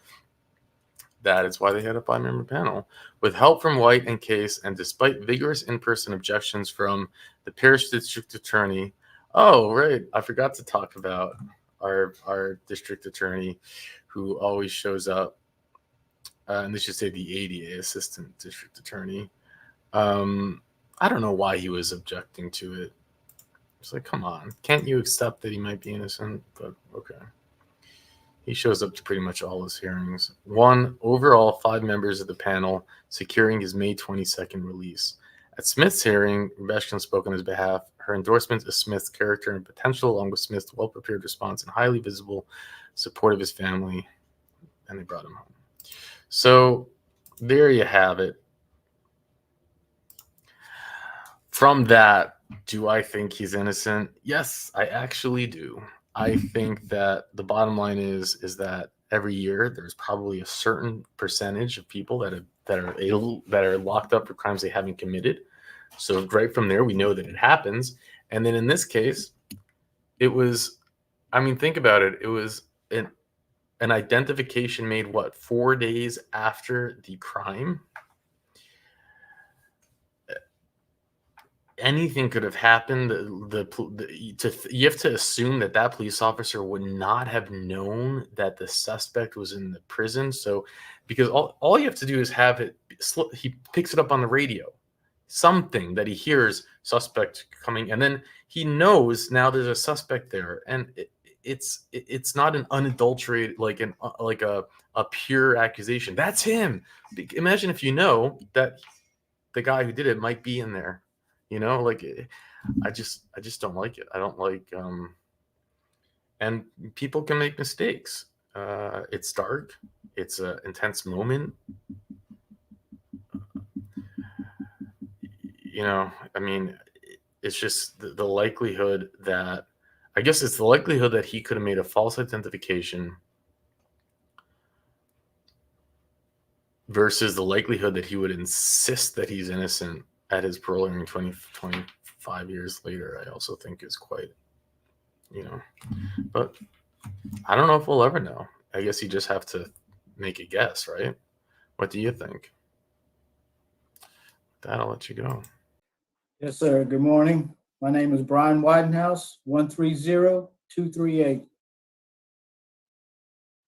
that is why they had a 5-member panel. With help from White and Case, and despite vigorous in-person objections from the parish district attorney. Oh, right. I forgot to talk about our district attorney who always shows up. And this should say the ADA assistant district attorney. I don't know why he was objecting to it. It's like, come on, can't you accept that he might be innocent? But okay. He shows up to pretty much all his hearings. Overall, 5 members of the panel securing his May 22nd release. At Smith's hearing, Rebeshkin spoke on his behalf. Her endorsement of Smith's character and potential, along with Smith's well-prepared response and highly visible support of his family, and they brought him home. So there you have it. From that, do I think he's innocent? Yes, I actually do. I think that the bottom line is that every year there's probably a certain percentage of people that are locked up for crimes they haven't committed. So right from there, we know that it happens. And then in this case, it was, I mean, think about it. It was an identification made, 4 days after the crime? Anything could have happened. You have to assume that police officer would not have known that the suspect was in the prison. So, because all you have to do is have it, he picks it up on the radio, something that he hears suspect coming, and then he knows now there's a suspect there, and it's not an unadulterated, like a pure accusation. That's him. Imagine if you know that the guy who did it might be in there. You know, like, I just don't like it. I don't like, and people can make mistakes. It's dark. It's an intense moment. You know, I mean, it's just the likelihood that, I guess it's the likelihood that he could have made a false identification versus the likelihood that he would insist that he's innocent at his parole hearing 25 years later. I also think is quite, but I don't know if we'll ever know. I guess you just have to make a guess, right? What do you think? With that, I'll let you go. Yes, sir. Good morning. My name is Bryan Widenhouse, 130238.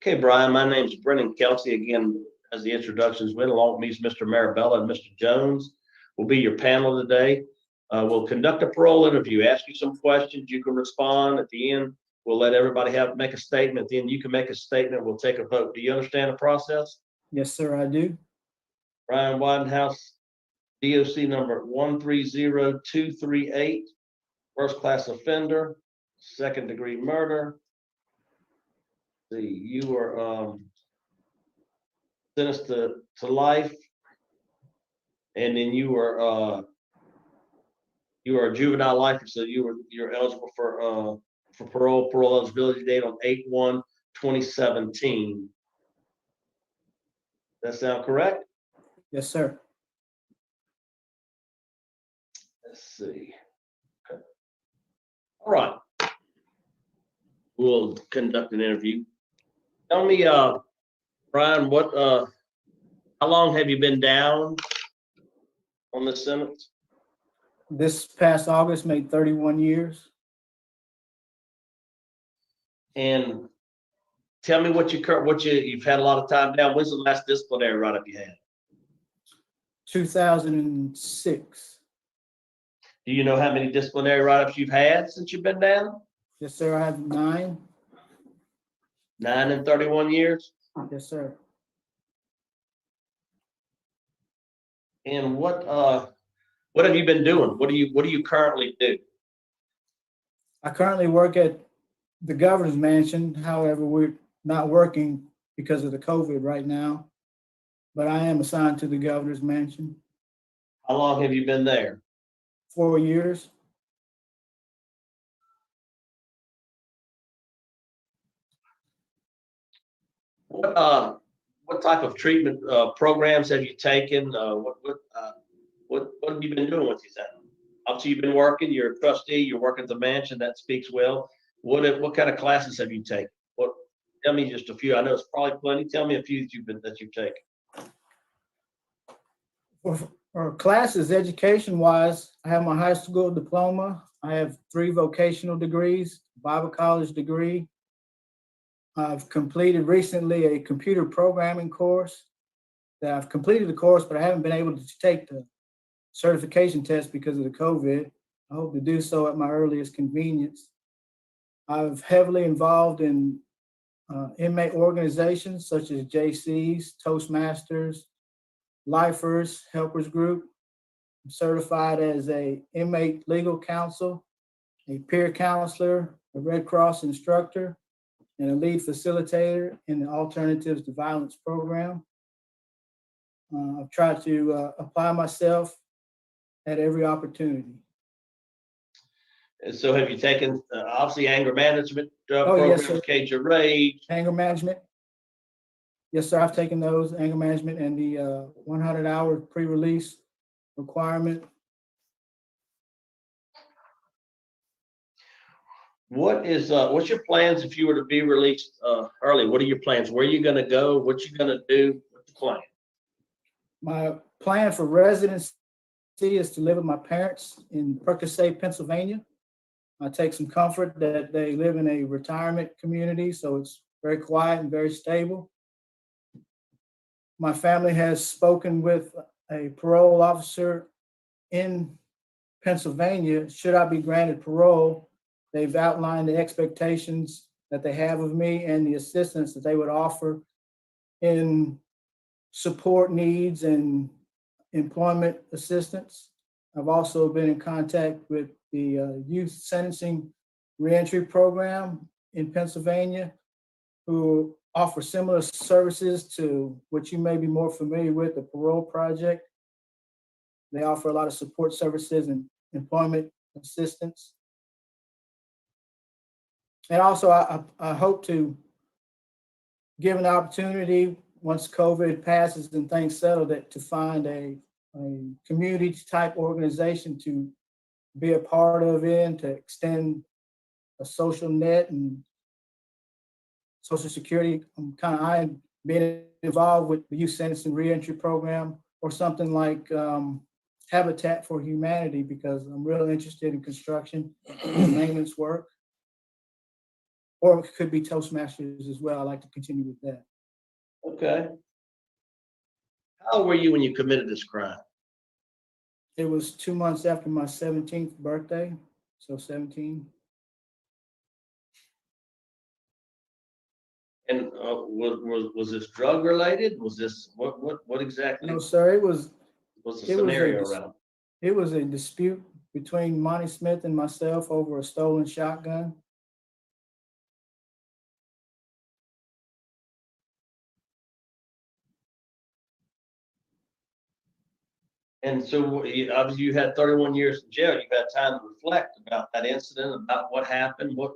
Okay, Brian, my name's Brennan Kelsey. Again, as the introductions went along with me is Mr. Marabella and Mr. Jones will be your panel today. We'll conduct a parole interview, ask you some questions. You can respond. At the end, we'll let everybody make a statement. At the end, you can make a statement. We'll take a vote. Do you understand the process? Yes, sir, I do. Bryan Widenhouse, DOC number 130238, first-class offender, second-degree murder. See, you were sentenced to life, and then you were a juvenile lifer, so you're eligible for parole. Parole eligibility date on 8/1/2017. That sound correct? Yes, sir. Let's see. Okay. All right. We'll conduct an interview. Tell me, Brian, how long have you been down on this sentence? This past August made 31 years. And tell me you've had a lot of time down. When's the last disciplinary write-up you had? 2006. Do you know how many disciplinary write-ups you've had since you've been down? Yes, sir, I have 9. 9 and 31 years? Yes, sir. And what have you been doing? What do you currently do? I currently work at the governor's mansion. However, we're not working because of the COVID right now, but I am assigned to the governor's mansion. How long have you been there? 4 years. What type of treatment programs have you taken? What have you been doing with these animals? Obviously, you've been working. You're a trustee. You're working at the mansion. That speaks well. What kind of classes have you taken? Tell me just a few. I know it's probably plenty. Tell me a few that you've taken. For classes, education-wise, I have my high school diploma. I have 3 vocational degrees, Bible college degree. I've completed recently a computer programming course. That I've completed the course, but I haven't been able to take the certification test because of the COVID. I hope to do so at my earliest convenience. I've heavily involved in inmate organizations such as JCs, Toastmasters, Lifers, Helpers Group. I'm certified as a inmate legal counsel, a peer counselor, a Red Cross instructor, and a lead facilitator in the Alternatives to Violence program. I've tried to apply myself at every opportunity. And so have you taken, obviously anger management Oh, yes, programs, sir. Cage of Rage? Anger management. Yes, sir, I've taken those, anger management and the 100-hour pre-release requirement. What's your plans if you were to be released early? What are your plans? Where are you gonna go? What you gonna do? What's the plan? My plan for residency is to live with my parents in Perkasie, Pennsylvania. I take some comfort that they live in a retirement community, so it's very quiet and very stable. My family has spoken with a parole officer in Pennsylvania. Should I be granted parole, they've outlined the expectations that they have of me and the assistance that they would offer in support needs and employment assistance. I've also been in contact with the Youth Sentencing Reentry Program in Pennsylvania, who offer similar services to what you may be more familiar with, the Parole Project. They offer a lot of support services and employment assistance. And also, I hope to give an opportunity once COVID passes and things settle, that to find a community type organization to be a part of to extend a social net and Social Security. I'm being involved with the Youth Sentencing Reentry Program or something like Habitat for Humanity, because I'm really interested in construction and maintenance work. Or it could be Toastmasters as well. I like to continue with that. Okay. How old were you when you committed this crime? It was 2 months after my 17th birthday, so 17. And was this drug related? Was this what exactly No, sir, it was was the it was a scenario dis- around? It was a dispute between Monty Smith and myself over a stolen shotgun. And so obviously you had 31 years in jail. You had time to reflect about that incident, about what happened. What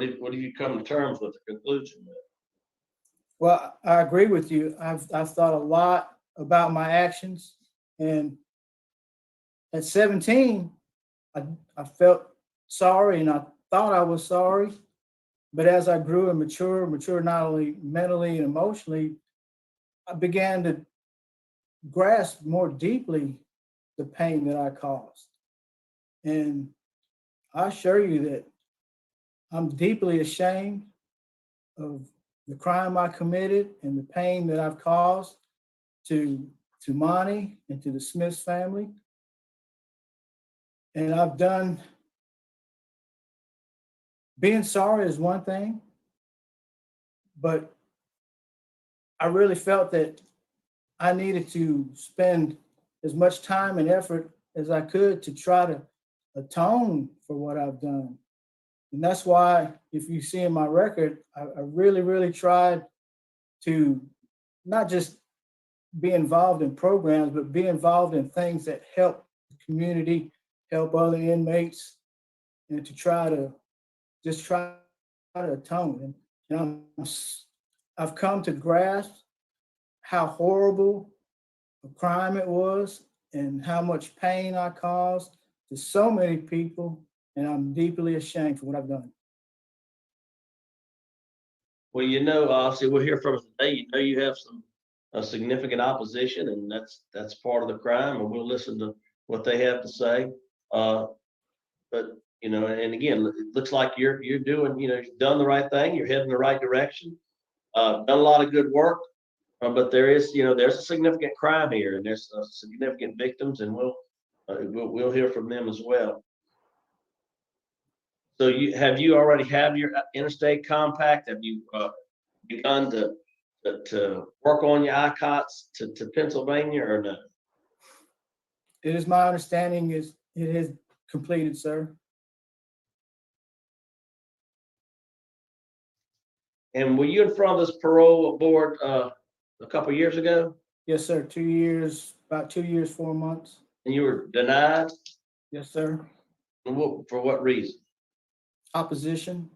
have you come to terms with, the conclusion with? Well, I agree with you. I've thought a lot about my actions, and at 17, I felt sorry and I thought I was sorry. But as I grew and matured not only mentally and emotionally, I began to grasp more deeply the pain that I caused. And I assure you that I'm deeply ashamed of the crime I committed and the pain that I've caused to Monty and to the Smiths family. And I've done, being sorry is one thing, but I really felt that I needed to spend as much time and effort as I could to try to atone for what I've done. And that's why, if you see in my record, I really, really tried to not just be involved in programs, but be involved in things that help the community, help other inmates, and to try to atone. And I've come to grasp how horrible a crime it was and how much pain I caused to so many people, and I'm deeply ashamed for what I've done. Well, obviously we'll hear from us today. You have some a significant opposition, and that's part of the crime, and we'll listen to what they have to say. But you know, and again, it looks like you're doing, you know, you've done the right thing. You're heading the right direction. Done a lot of good work, but there is, you know, there's a significant crime here, and there's significant victims, and we'll hear from them as well. So you already have your interstate compact? Have you begun to work on your ICOTS to Pennsylvania or no? It is my understanding it is completed, sir. And were you in front of this parole board a couple of years ago? Yes, sir. 2 years, about 2 years, 4 months. And you were denied? Yes, sir. And for what reason? Opposition.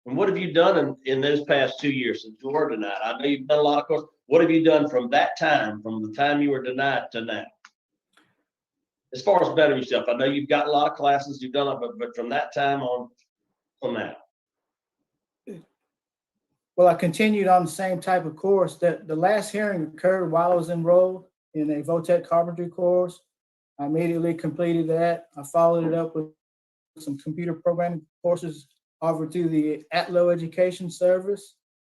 And what have you done in those past 2 years since you were denied? I know you've done a lot of courses. What have you done from that time, from the time you were denied to now? As far as bettering yourself, I know you've got a lot of classes, you've done it, but from that time on now. Well, I continued on the same type of course. That the last hearing occurred while I was enrolled in a VOTEC carpentry course. I immediately completed that. I followed it up with some computer programming courses offered through the Atlow Education Service.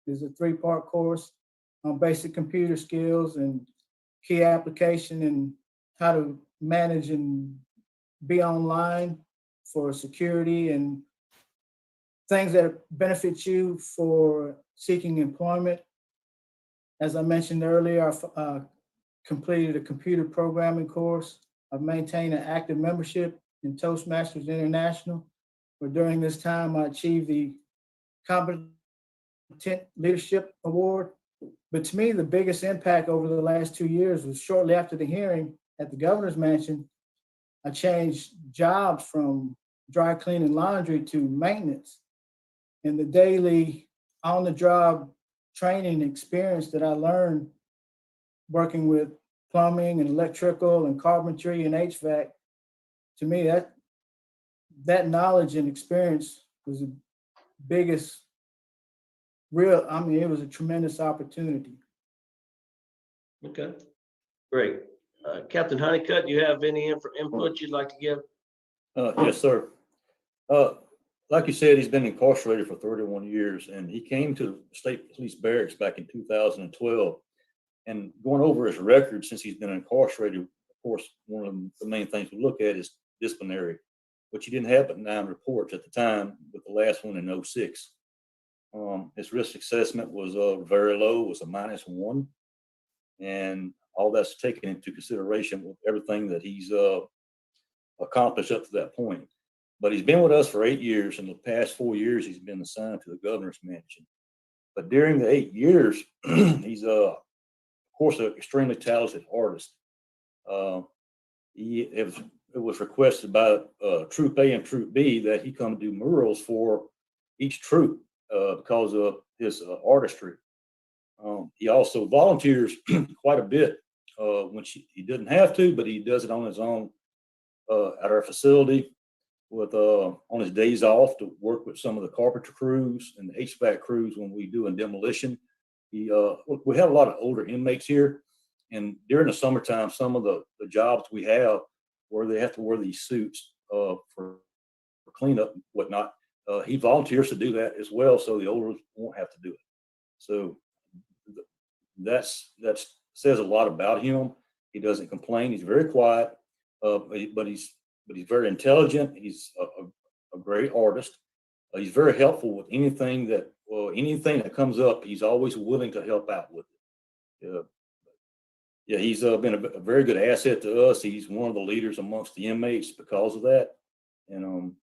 There's a 3-part course on basic computer skills and key application and how to manage and be online for security and things that benefit you for seeking employment. As I mentioned earlier, I completed a computer programming course. I've maintained an active membership in Toastmasters International, where during this time I achieved the Competent Leadership Award. But to me, the biggest impact over the last 2 years was shortly after the hearing at the governor's mansion. I changed jobs from dry cleaning laundry to maintenance. And the daily on-the-job training experience that I learned working with plumbing and electrical and carpentry and HVAC, to me, that knowledge and experience was the biggest it was a tremendous opportunity. Okay, great. Captain Honeycutt, you have any input you'd like to give? Yes, sir. Like you said, he's been incarcerated for 31 years, and he came to state police barracks back in 2012. And going over his record since he's been incarcerated, of course, one of the main things we look at is disciplinary, which he didn't have but 9 reports at the time, with the last one in 2006. His risk assessment was very low, was a -1, and all that's taken into consideration with everything that he's accomplished up to that point. But he's been with us for 8 years. In the past 4 years, he's been assigned to the governor's mansion. But during the 8 years, he's of course an extremely talented artist. It was requested by Troop A and Troop B that he come do murals for each troop because of his artistry. He also volunteers quite a bit when he doesn't have to, but he does it on his own at our facility with on his days off to work with some of the carpenter crews and the HVAC crews when we do a demolition. We have a lot of older inmates here, and during the summertime, some of the jobs we have where they have to wear these suits for cleanup and whatnot, he volunteers to do that as well, so the older won't have to do it. So that says a lot about him. He doesn't complain. He's very quiet, but he's very intelligent. He's a great artist. He's very helpful with anything that comes up. He's always willing to help out with it. Yeah, he's been a very good asset to us. He's one of the leaders amongst the inmates because of that, and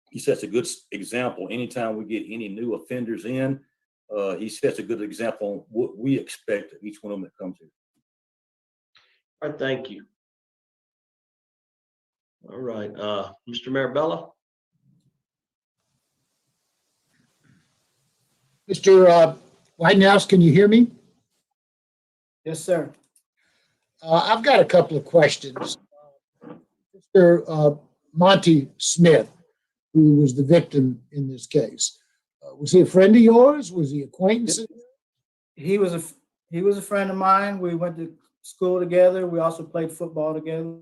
he sets a good example. Anytime we get any new offenders in, he sets a good example on what we expect of each one of them that comes here. All right, thank you. All right, Mr. Marabella. Mr. Whitehouse, can you hear me? Yes, sir. I've got a couple of questions. Mr. Monty Smith, who was the victim in this case, Was he a friend of yours? Was he acquaintances? He was a friend of mine. We went to school together. We also played football together.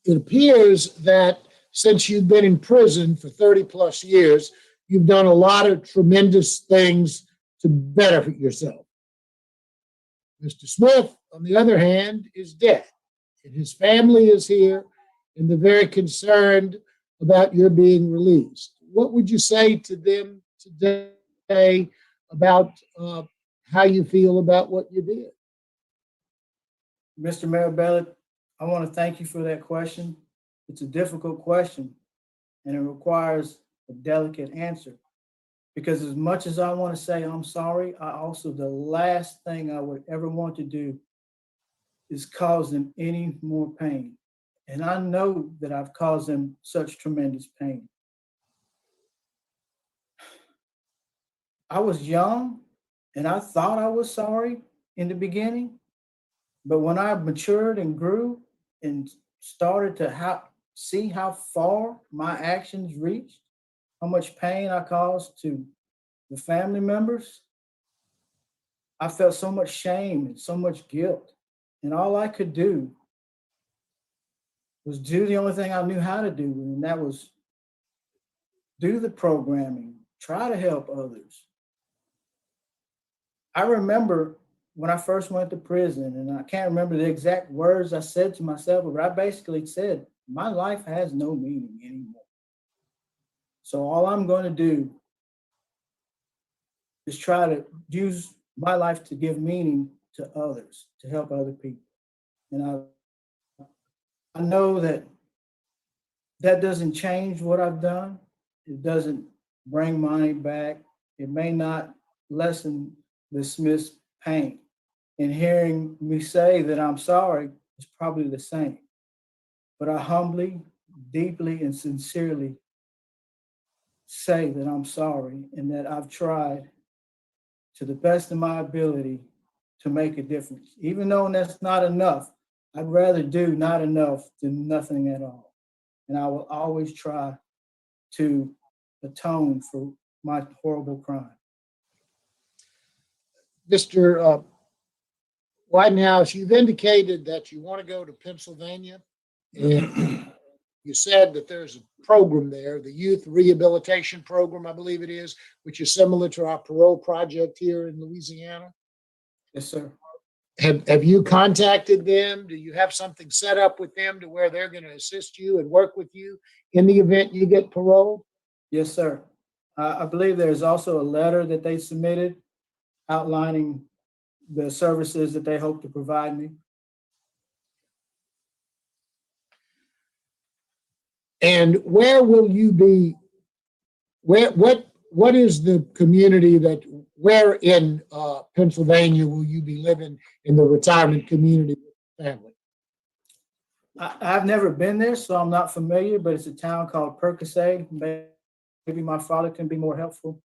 It appears that since you've been in prison for 30 plus years, you've done a lot of tremendous things to better yourself. Mr. Smith, on the other hand, is dead, and his family is here, and they're very concerned about your being released. What would you say to them today about how you feel about what you did? Mr. Marabella, I want to thank you for that question. It's a difficult question, and it requires a delicate answer. Because as much as I want to say I'm sorry, the last thing I would ever want to do is cause them any more pain. And I know that I've caused them such tremendous pain. I was young and I thought I was sorry in the beginning, but when I matured and grew and started to see how far my actions reached, how much pain I caused to the family members, I felt so much shame and so much guilt. And all I could do was do the only thing I knew how to do, and that was do the programming, try to help others. I remember when I first went to prison, and I can't remember the exact words I said to myself, but I basically said, my life has no meaning anymore. So all I'm going to do is try to use my life to give meaning to others, to help other people. And I know that doesn't change what I've done. It doesn't bring money back. It may not lessen the Smith's pain. And hearing me say that I'm sorry is probably the same. But I humbly, deeply, and sincerely say that I'm sorry and that I've tried to the best of my ability to make a difference. Even though that's not enough, I'd rather do not enough than nothing at all. And I will always try to atone for my horrible crime. Mr. Whitehouse, you've indicated that you want to go to Pennsylvania, and you said that there's a program there, the Youth Rehabilitation Program, I believe it is, which is similar to our parole project here in Louisiana. Yes, sir. Have you contacted them? Do you have something set up with them to where they're going to assist you and work with you in the event you get paroled? Yes, sir. I believe there's also a letter that they submitted outlining the services that they hope to provide me. And where will you be? What is the community where in Pennsylvania will you be living in the retirement community with the family? I've never been there, so I'm not familiar, but it's a town called Percocet. Maybe my father can be more helpful.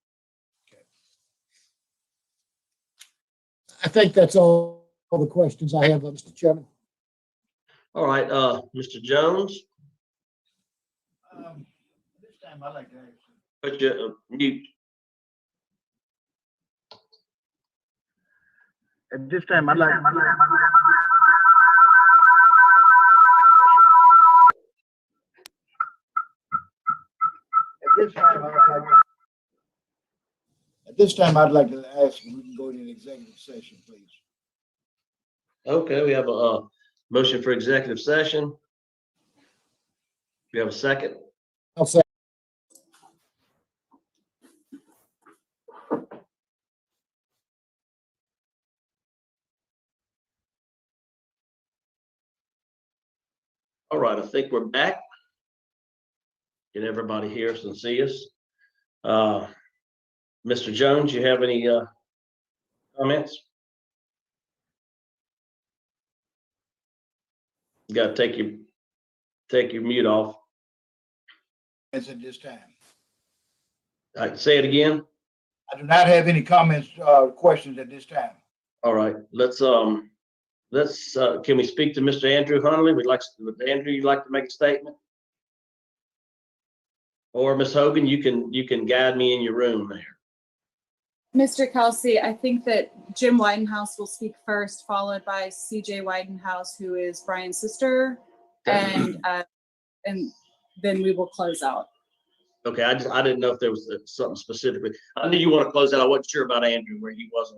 I think that's all the questions I have, Mr. Chairman. All right, Mr. Jones, This time I'd like to ask. put your mute. At this time, I'd like. At this time, I'd like to ask if we can go to an executive session, please. Okay, we have a motion for executive session. Do you have a second? I'll say. All right, I think we're back. Can everybody hear us and see us? Mr. Jones, you have any comments? You gotta take your mute off. As at this time. All right, say it again. I do not have any comments, questions at this time. All right, let's can we speak to Mr. Andrew Hunley? Andrew, you'd like to make a statement? Or Ms. Hogan, you can guide me in your room there. Mr. Kelsey, I think that Jim Widenhouse will speak first, followed by CJ Widenhouse, who is Brian's sister, and then we will close out. Okay, I didn't know if there was something specifically. I knew you want to close out. I wasn't sure about Andrew, where he was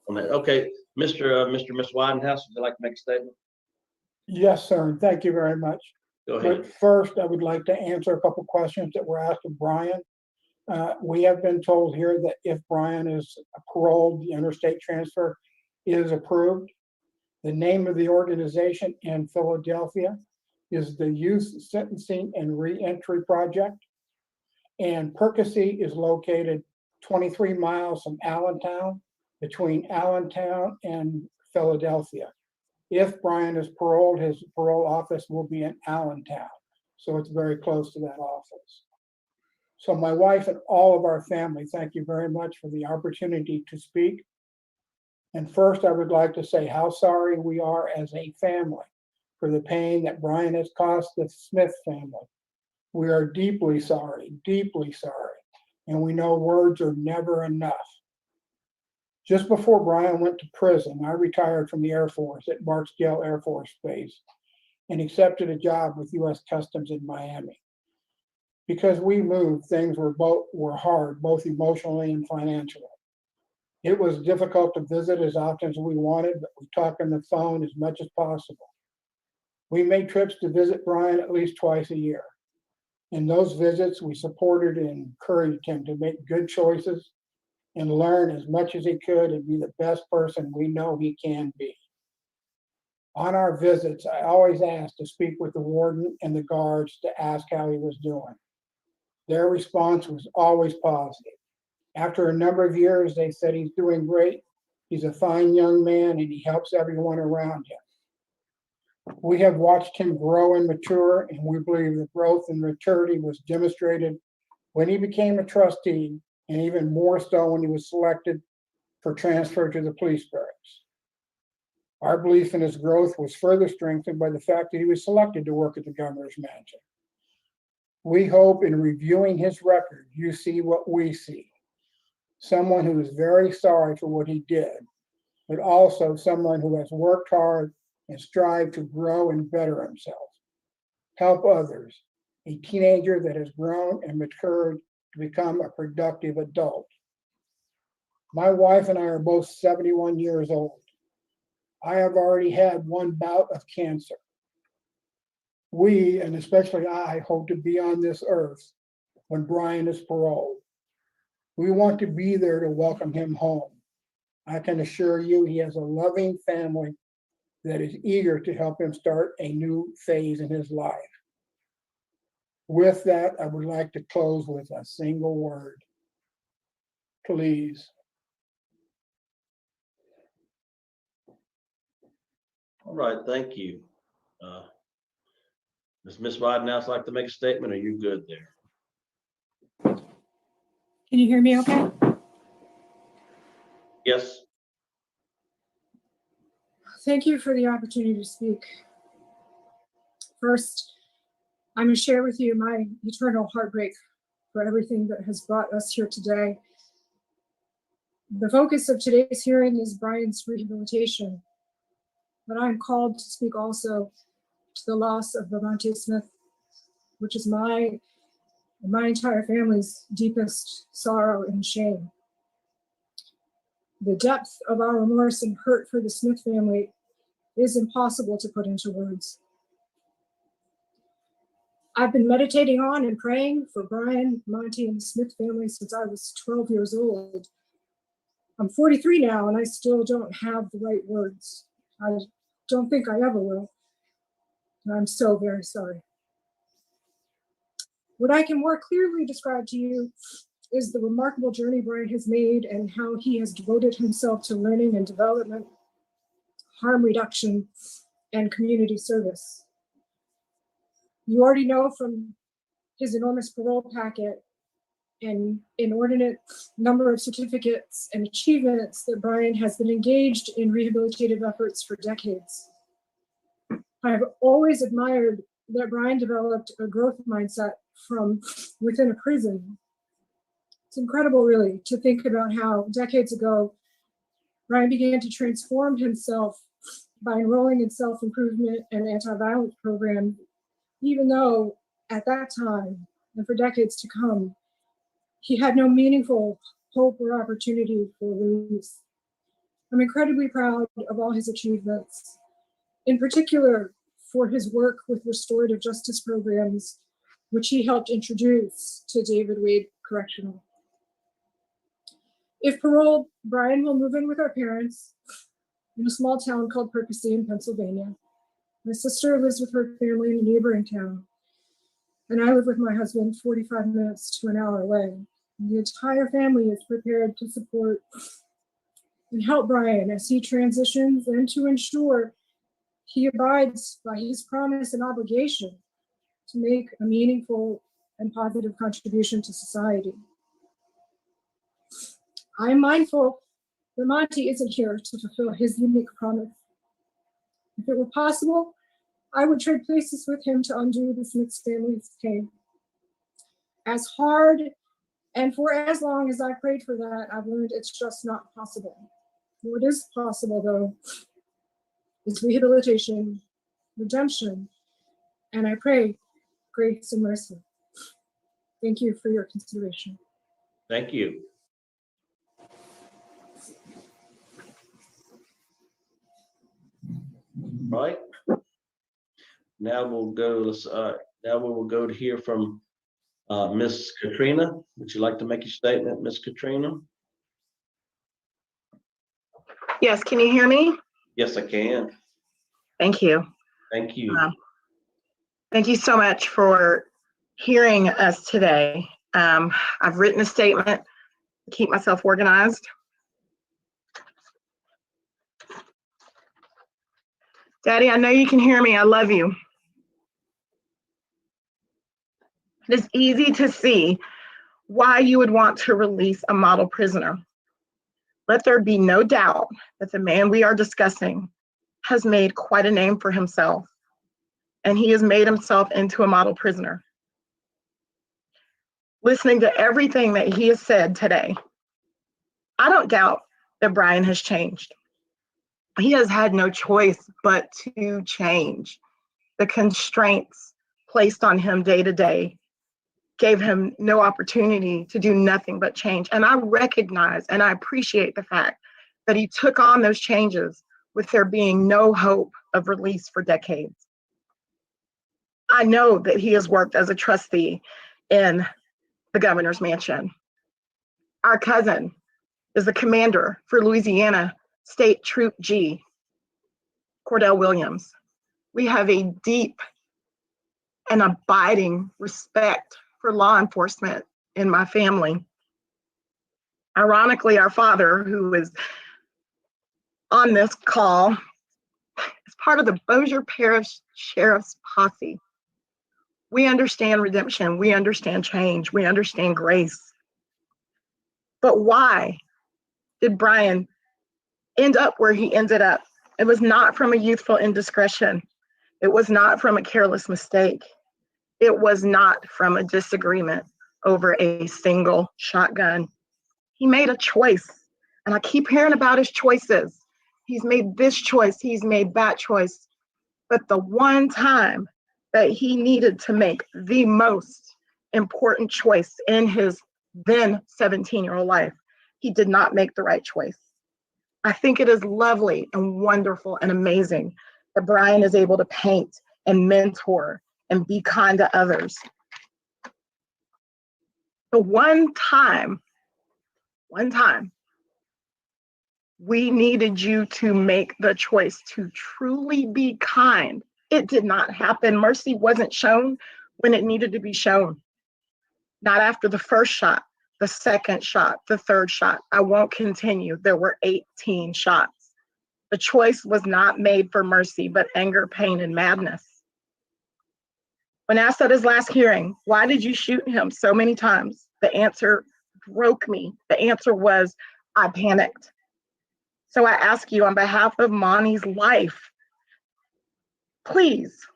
on that. Okay, Miss Widenhouse, would you like to make a statement? Yes, sir, and thank you very much. Go ahead. But first, I would like to answer a couple questions that were asked of Brian. We have been told here that if Brian is paroled, the interstate transfer is approved. The name of the organization in Philadelphia is the Youth Sentencing and Reentry Project. And Percy is located 23 miles from Allentown, between Allentown and Philadelphia. If Brian is paroled, his parole office will be in Allentown. So it's very close to that office. So my wife and all of our family, thank you very much for the opportunity to speak. And first, I would like to say how sorry we are as a family for the pain that Brian has caused the Smith family. We are deeply sorry, and we know words are never enough. Just before Brian went to prison, I retired from the Air Force at Barksdale Air Force Base and accepted a job with U.S. Customs in Miami. Because we moved, things were hard, both emotionally and financially. It was difficult to visit as often as we wanted, but we talked on the phone as much as possible. We made trips to visit Brian at least twice a year. In those visits, we supported and encouraged him to make good choices and learn as much as he could and be the best person we know he can be. On our visits, I always asked to speak with the warden and the guards to ask how he was doing. Their response was always positive. After a number of years, they said he's doing great. He's a fine young man and he helps everyone around him. We have watched him grow and mature, and we believe the growth and maturity was demonstrated when he became a trustee, and even more so when he was selected for transfer to the police barracks. Our belief in his growth was further strengthened by the fact that he was selected to work at the governor's mansion. We hope in reviewing his record, you see what we see. Someone who is very sorry for what he did, but also someone who has worked hard and strived to grow and better himself, help others, a teenager that has grown and matured to become a productive adult. My wife and I are both 71 years old. I have already had one bout of cancer. We, and especially I, hope to be on this earth when Brian is paroled. We want to be there to welcome him home. I can assure you he has a loving family that is eager to help him start a new phase in his life. With that, I would like to close with a single word. Please. All right, thank you. Does Ms. Widenhouse like to make a statement, or are you good there? Can you hear me okay? Yes. Thank you for the opportunity to speak. First, I'm going to share with you my eternal heartbreak for everything that has brought us here today. The focus of today's hearing is Brian's rehabilitation, but I'm called to speak also to the loss of Lamonte Smith, which is my entire family's deepest sorrow and shame. The depth of our remorse and hurt for the Smith family is impossible to put into words. I've been meditating on and praying for Brian, Monty, and the Smith family since I was 12 years old. I'm 43 now, and I still don't have the right words. I don't think I ever will. And I'm so very sorry. What I can more clearly describe to you is the remarkable journey Brian has made and how he has devoted himself to learning and development, harm reduction, and community service. You already know from his enormous parole packet and inordinate number of certificates and achievements that Brian has been engaged in rehabilitative efforts for decades. I have always admired that Brian developed a growth mindset from within a prison. It's incredible, really, to think about how decades ago, Bryan began to transform himself by enrolling in self-improvement and anti-violence programs, even though at that time and for decades to come, he had no meaningful hope or opportunity for release. I'm incredibly proud of all his achievements, in particular for his work with restorative justice programs, which he helped introduce to David Wade Correctional. If paroled, Bryan will move in with our parents in a small town called Percy in Pennsylvania. My sister lives with her family in a neighboring town, and I live with my husband 45 minutes to an hour away. And the entire family is prepared to support and help Bryan as he transitions and to ensure he abides by his promise and obligation to make a meaningful and positive contribution to society. I'm mindful that Monty isn't here to fulfill his unique promise. If it were possible, I would trade places with him to undo this mixed family's pain. As hard and for as long as I prayed for that, I've learned it's just not possible. What is possible, though, is rehabilitation, redemption, and I pray grace and mercy. Thank you for your consideration. Thank you. Right. Now we'll go. Now we will go to hear from Miss Katrina. Would you like to make a statement, Miss Katrina? Yes, can you hear me? Yes, I can. Thank you. Thank you. Thank you so much for hearing us today. I've written a statement to keep myself organized. Daddy, I know you can hear me. I love you. It is easy to see why you would want to release a model prisoner. Let there be no doubt that the man we are discussing has made quite a name for himself, and he has made himself into a model prisoner. Listening to everything that he has said today, I don't doubt that Bryan has changed. He has had no choice but to change. The constraints placed on him day to day gave him no opportunity to do nothing but change. And I recognize and I appreciate the fact that he took on those changes with there being no hope of release for decades. I know that he has worked as a trustee in the governor's mansion. Our cousin is the commander for Louisiana State Troop G, Cordell Williams. We have a deep and abiding respect for law enforcement in my family. Ironically, our father, who is on this call, is part of the Bossier Parish Sheriff's Posse. We understand redemption, we understand change, we understand grace. But why did Bryan end up where he ended up? It was not from a youthful indiscretion. It was not from a careless mistake. It was not from a disagreement over a single shotgun. He made a choice, and I keep hearing about his choices. He's made this choice, he's made that choice. But the one time that he needed to make the most important choice in his then 17-year-old life, he did not make the right choice. I think it is lovely and wonderful and amazing that Bryan is able to paint and mentor and be kind to others. The one time, we needed you to make the choice to truly be kind. It did not happen. Mercy wasn't shown when it needed to be shown. Not after the first shot, the second shot, the third shot. I won't continue. There were 18 shots. The choice was not made for mercy, but anger, pain, and madness. When asked at his last hearing, why did you shoot him so many times? The answer broke me. The answer was, I panicked. So I ask you on behalf of Monty's life, please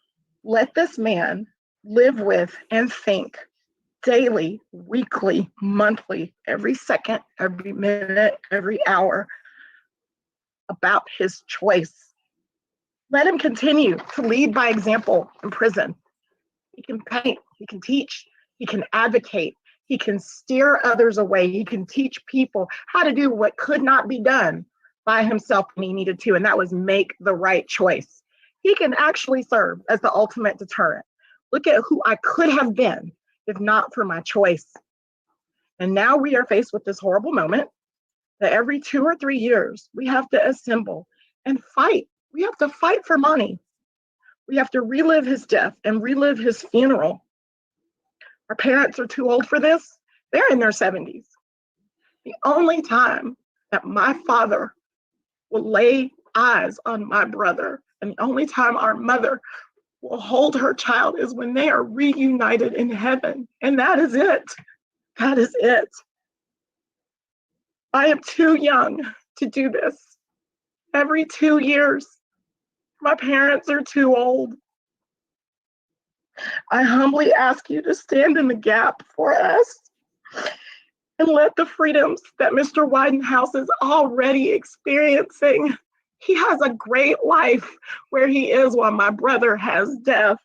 let this man live with, and think daily, weekly, monthly, every second, every minute, every hour about his choice. Let him continue to lead by example in prison. He can paint, he can teach, he can advocate, he can steer others away, he can teach people how to do what could not be done by himself when he needed to, and that was make the right choice. He can actually serve as the ultimate deterrent. Look at who I could have been if not for my choice. And now we are faced with this horrible moment that every 2 or 3 years, we have to assemble and fight. We have to fight for money. We have to relive his death and relive his funeral. Our parents are too old for this. They're in their 70s. The only time that my father will lay eyes on my brother, and the only time our mother will hold her child is when they are reunited in heaven. And that is it. That is it. I am too young to do this. Every 2 years, my parents are too old. I humbly ask you to stand in the gap for us and let the freedoms that Mr. Widenhouse is already experiencing. He has a great life where he is while my brother has death.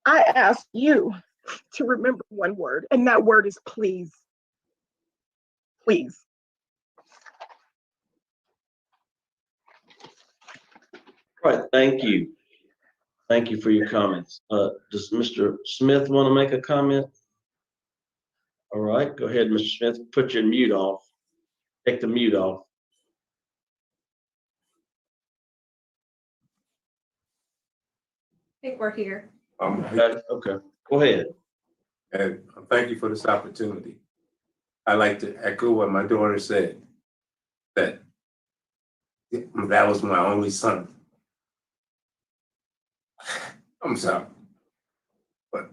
I ask you to remember one word, and that word is please. Please. All right, thank you. Thank you for your comments. Does Mr. Smith want to make a comment? All right, go ahead, Mr. Smith. Put your mute off. Take the mute off. I think we're here. Okay, go ahead. And thank you for this opportunity. I like to echo what my daughter said, that was my only son. I'm sorry. But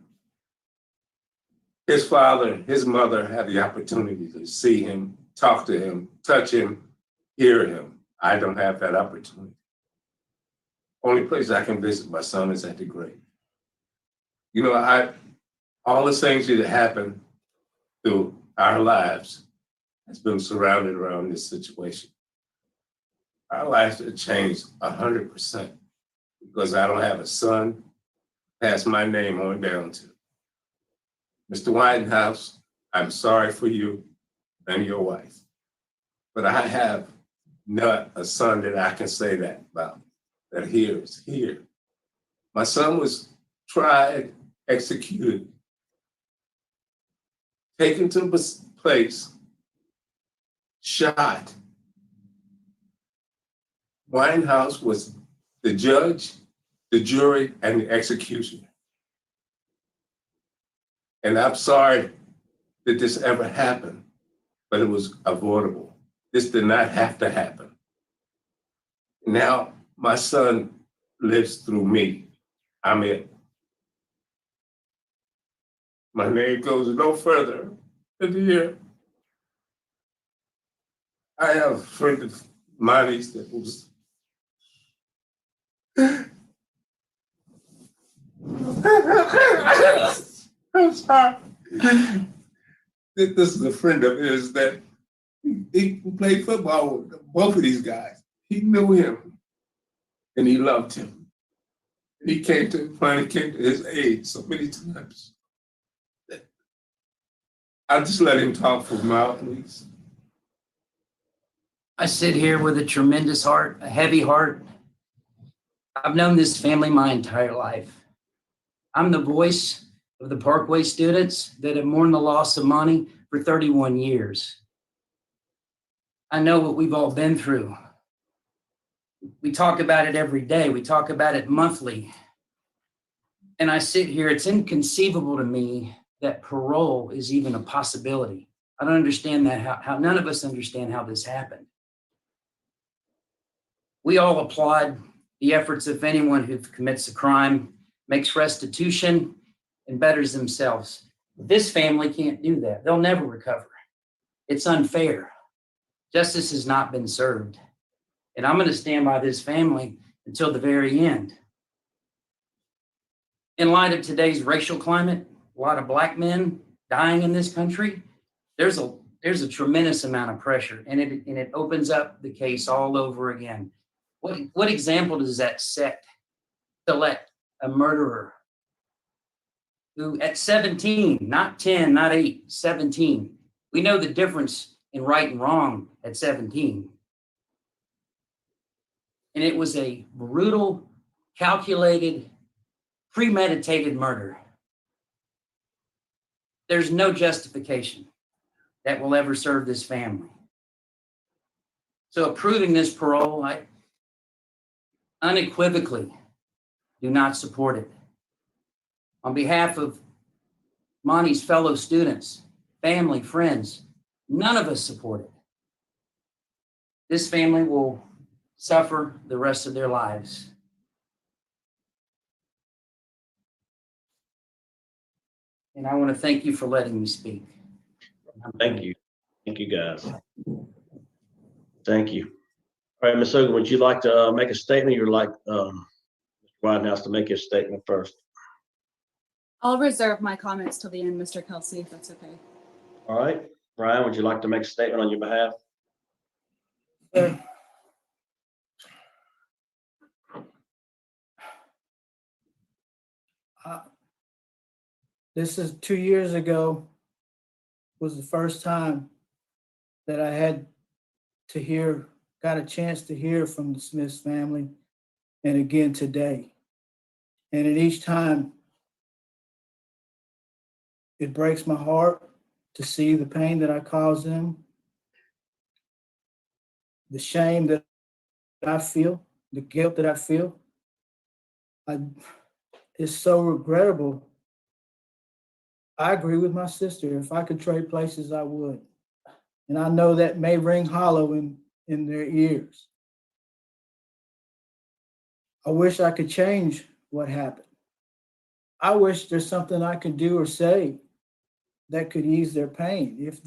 his father and his mother had the opportunity to see him, talk to him, touch him, hear him. I don't have that opportunity. Only place I can visit my son is at the grave. You know, all the things that happen through our lives has been surrounded around this situation. Our lives have changed 100% because I don't have a son. Pass my name on down to. Mr. Widenhouse, I'm sorry for you and your wife, but I have not a son that I can say that about, that here is here. My son was tried, executed, taken to a place, shot. Winehouse was the judge, the jury, and the executioner. And I'm sorry that this ever happened, but it was avoidable. This did not have to happen. Now, my son lives through me. I'm it. My name goes no further than here. I have a friend of mine that was I'm sorry. This is a friend of his that he played football with both of these guys. He knew him and he loved him. And he finally came to his aid so many times. I'll just let him talk for a while, please. I sit here with a tremendous heart, a heavy heart. I've known this family my entire life. I'm the voice of the Parkway students that have mourned the loss of money for 31 years. I know what we've all been through. We talk about it every day. We talk about it monthly. And I sit here, it's inconceivable to me that parole is even a possibility. I don't understand that, how none of us understand how this happened. We all applaud the efforts of anyone who commits a crime, makes restitution, and betters themselves. This family can't do that. They'll never recover. It's unfair. Justice has not been served. And I'm going to stand by this family until the very end. in light of today's racial climate, a lot of black men dying in this country, there's a tremendous amount of pressure, and it opens up the case all over again. What example does that set to let a murderer who at 17, not 10, not 8, 17, we know the difference in right and wrong at 17. And it was a brutal, calculated, premeditated murder. There's no justification that will ever serve this family. So approving this parole, I unequivocally do not support it. On behalf of Monty's fellow students, family, friends, none of us support it. This family will suffer the rest of their lives. And I want to thank you for letting me speak. Thank you. Thank you, guys. Thank you. All right, Ms. Hogan, would you like to make a statement? You'd like Mr. Widenhouse to make his statement first. I'll reserve my comments till the end, Mr. Kelsey, if that's okay. All right. Bryan, would you like to make a statement on your behalf? This is 2 years ago, was the first time that I got a chance to hear from the Smiths family, and again today. And in each time, it breaks my heart to see the pain that I caused them, the shame that I feel, the guilt that I feel. It's so regrettable. I agree with my sister. If I could trade places, I would. And I know that may ring hollow in their ears. I wish I could change what happened. I wish there's something I could do or say that could ease their pain. If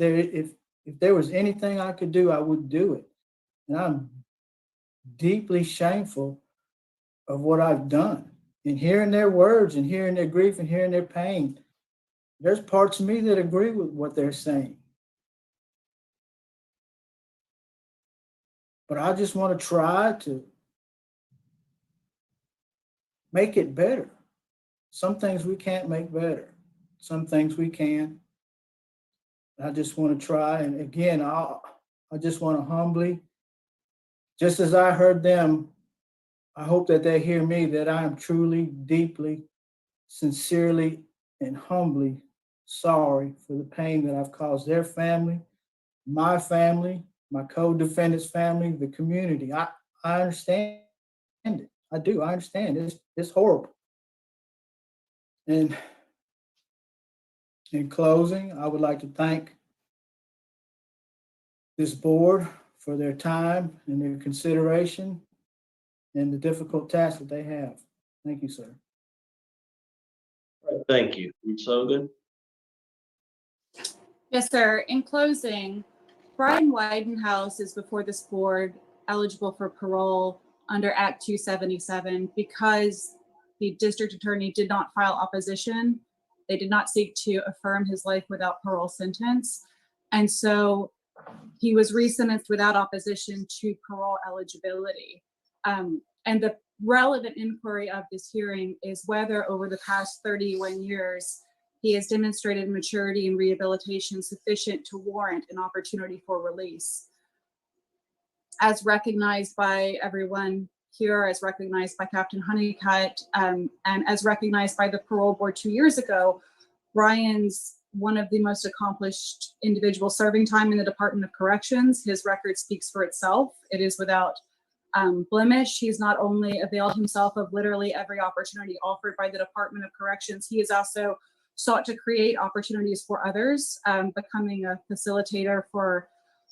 there was anything I could do, I would do it. And I'm deeply shameful of what I've done. And hearing their words and hearing their grief and hearing their pain, there's parts of me that agree with what they're saying. But I just want to try to make it better. Some things we can't make better. Some things we can. I just want to try. And again, I just want to humbly, just as I heard them, I hope that they hear me, that I am truly, deeply, sincerely, and humbly sorry for the pain that I've caused their family, my co-defendant's family, the community. I understand it. I do. I understand. It's horrible. And in closing, I would like to thank this board for their time and their consideration and the difficult task that they have. Thank you, sir. All right, thank you. Ms. Hogan? Yes, sir. In closing, Bryan Widenhouse is before this board eligible for parole under Act 277 because the district attorney did not file opposition. They did not seek to affirm his life without parole sentence. And so he was resentenced without opposition to parole eligibility. And the relevant inquiry of this hearing is whether over the past 31 years, he has demonstrated maturity and rehabilitation sufficient to warrant an opportunity for release. As recognized by everyone here, as recognized by Captain Honeycutt, and as recognized by the parole board 2 years ago, Bryan's one of the most accomplished individuals serving time in the Department of Corrections. His record speaks for itself. It is without blemish. He's not only availed himself of literally every opportunity offered by the Department of Corrections, he has also sought to create opportunities for others, becoming a facilitator for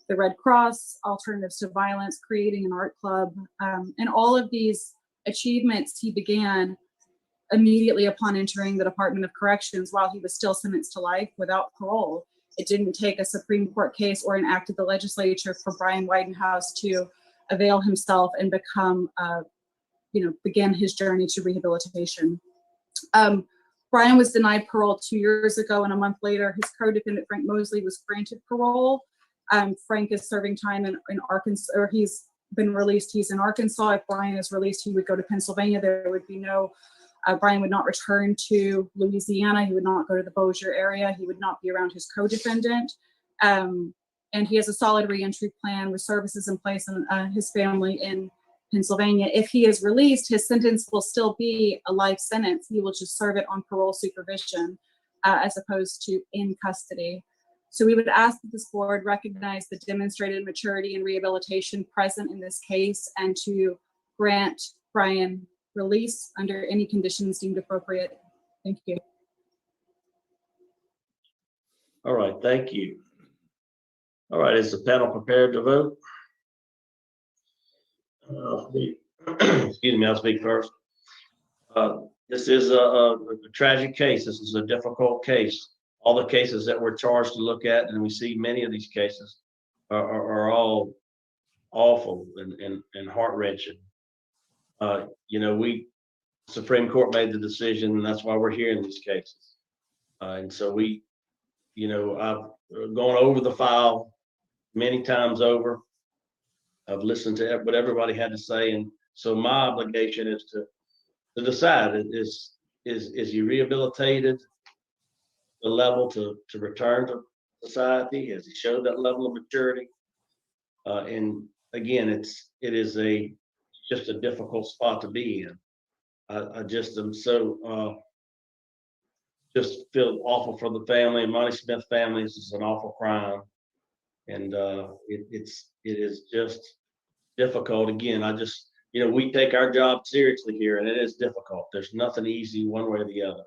the Red Cross, Alternatives to Violence, creating an art club, and all of these achievements he began immediately upon entering the Department of Corrections while he was still sentenced to life without parole. It didn't take a Supreme Court case or an act of the legislature for Bryan Widenhouse to avail himself and become, begin his journey to rehabilitation. Bryan was denied parole 2 years ago, and a month later, his co-defendant Frank Mosley was granted parole. Frank is serving time in Arkansas, or he's been released. He's in Arkansas. If Bryan is released, he would go to Pennsylvania. There would be no, Bryan would not return to Louisiana. He would not go to the Bossier area. He would not be around his co-defendant. And he has a solid reentry plan with services in place and his family in Pennsylvania. If he is released, his sentence will still be a life sentence. He will just serve it on parole supervision as opposed to in custody. So we would ask that this board recognize the demonstrated maturity and rehabilitation present in this case and to grant Bryan release under any conditions deemed appropriate. Thank you. All right, thank you. All right, is the panel prepared to vote? Excuse me, I'll speak first. This is a tragic case. This is a difficult case. All the cases that we're charged to look at, and we see many of these cases, are all awful and heart-wrenching. You know, Supreme Court made the decision, and that's why we're hearing these cases. And so we, you know, I've gone over the file many times over. I've listened to what everybody had to say, and so my obligation is to decide: is he rehabilitated the level to return to society? Has he showed that level of maturity? And again, it is just a difficult spot to be in. I just am so just feel awful for the family. Monty Smith family. This is an awful crime, and it is just difficult. Again, you know, we take our job seriously here, and it is difficult. There's nothing easy one way or the other.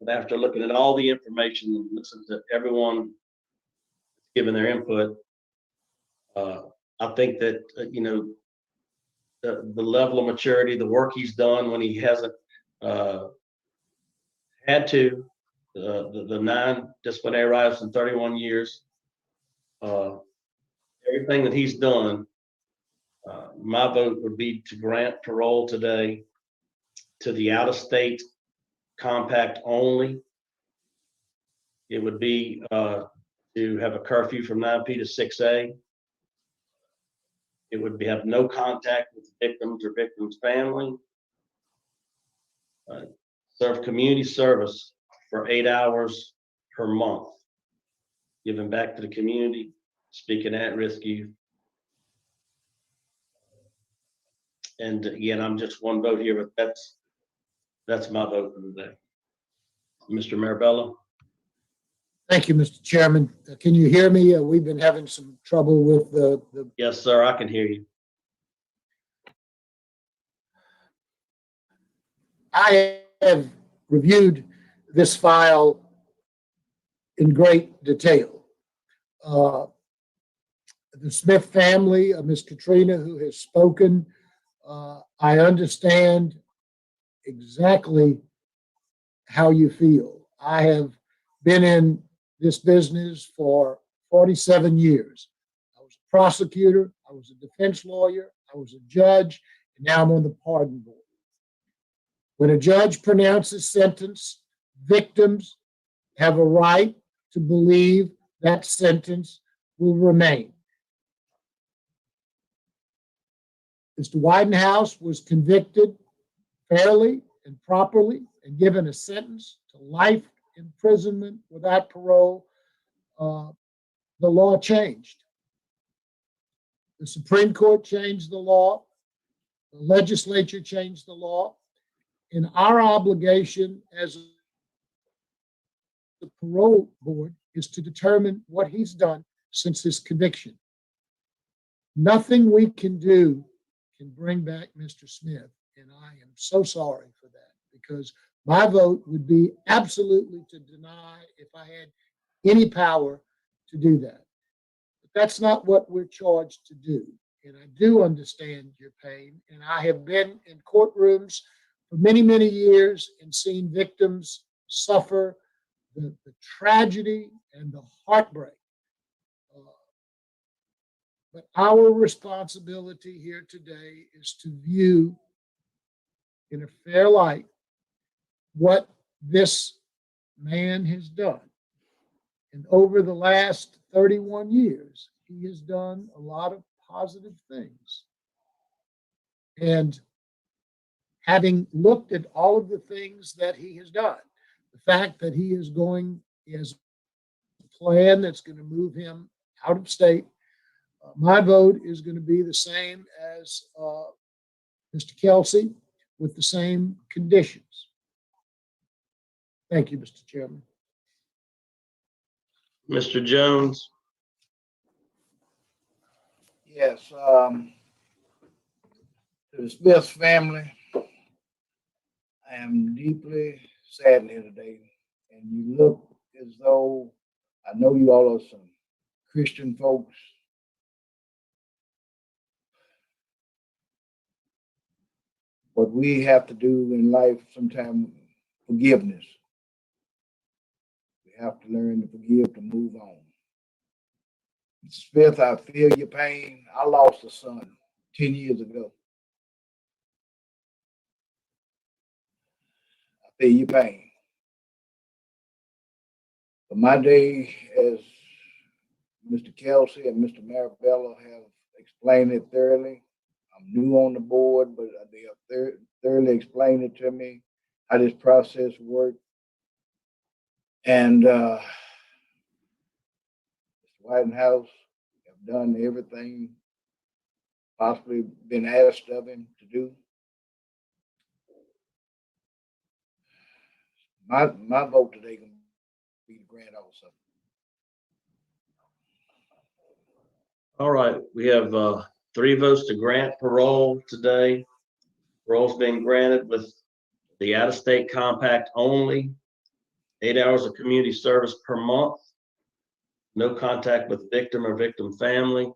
But after looking at all the information and listening to everyone giving their input, I think that you know, the level of maturity, the work he's done when he hasn't had to, the 9 disciplinary write-ups in 31 years, everything that he's done, my vote would be to grant parole today to the out-of-state compact only. It would be to have a curfew from 9 p to 6 a. It would have no contact with victims or victims' family. Serve community service for 8 hours per month, giving back to the community, speaking at-risk youth. And again, I'm just one vote here, but that's my vote for today. Mr. Marabella? Thank you, Mr. Chairman. Can you hear me? We've been having some trouble with the. Yes, sir, I can hear you. I have reviewed this file in great detail. The Smith family, Ms. Katrina, who has spoken, I understand exactly how you feel. I have been in this business for 47 years. I was a prosecutor, I was a defense lawyer, I was a judge, and now I'm on the pardon board. When a judge pronounces sentence, victims have a right to believe that sentence will remain. Mr. Widenhouse was convicted fairly and properly and given a sentence to life imprisonment without parole. The law changed. The Supreme Court changed the law. The legislature changed the law. And our obligation as the parole board is to determine what he's done since his conviction. Nothing we can do can bring back Mr. Smith, and I am so sorry for that, because my vote would be absolutely to deny if I had any power to do that. But that's not what we're charged to do. And I do understand your pain, and I have been in courtrooms for many, many years and seen victims suffer the tragedy and the heartbreak. But our responsibility here today is to view in a fair light what this man has done. And over the last 31 years, he has done a lot of positive things. And having looked at all of the things that he has done, the fact that he is a plan that's going to move him out of state, my vote is going to be the same as Mr. Kelsey, with the same conditions. Thank you, Mr. Chairman. Mr. Jones? Yes, to the Smith family, I am deeply saddened here today. And you look as though, I know you all are some Christian folks. What we have to do in life sometimes, forgiveness. We have to learn to forgive to move on. Mr. Smith, I feel your pain. I lost a son 10 years ago. I feel your pain. But my day, as Mr. Kelsey and Mr. Marabella have explained it thoroughly. I'm new on the board, but they have thoroughly explained it to me, how this process works. And Mr. Whitehouse have done everything possibly been asked of him to do. My vote today can be the grant also. All right, we have 3 votes to grant parole today. Parole's been granted with the out-of-state compact only, 8 hours of community service per month, no contact with victim or victim family,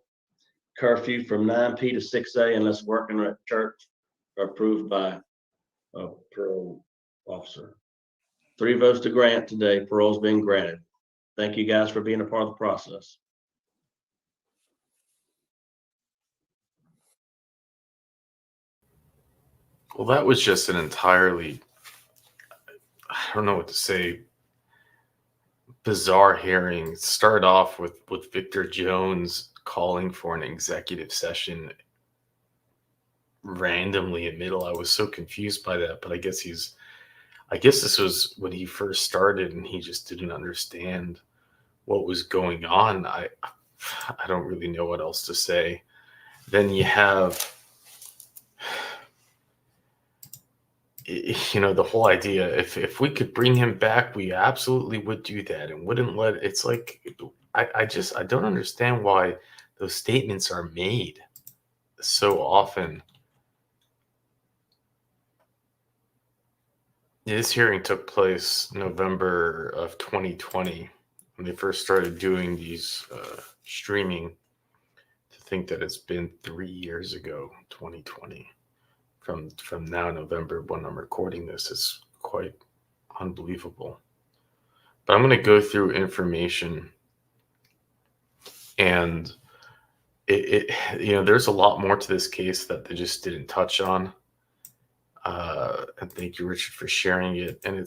curfew from 9 p to 6 a unless working at church or approved by a parole officer. 3 votes to grant today. Parole's been granted. Thank you guys for being a part of the process. Well, that was just an entirely, I don't know what to say, bizarre hearing. It started off with Victor Jones calling for an executive session randomly in middle. I was so confused by that, but I guess this was when he first started and he just didn't understand what was going on. I don't really know what else to say. Then you have, the whole idea, if we could bring him back, we absolutely would do that and wouldn't let, it's like, I don't understand why those statements are made so often. This hearing took place November of 2020 when they first started doing these streaming. To think that it's been 3 years ago, 2020. From now, November, when I'm recording this, is quite unbelievable. But I'm going to go through information, and there's a lot more to this case that they just didn't touch on. And thank you, Richard, for sharing it. And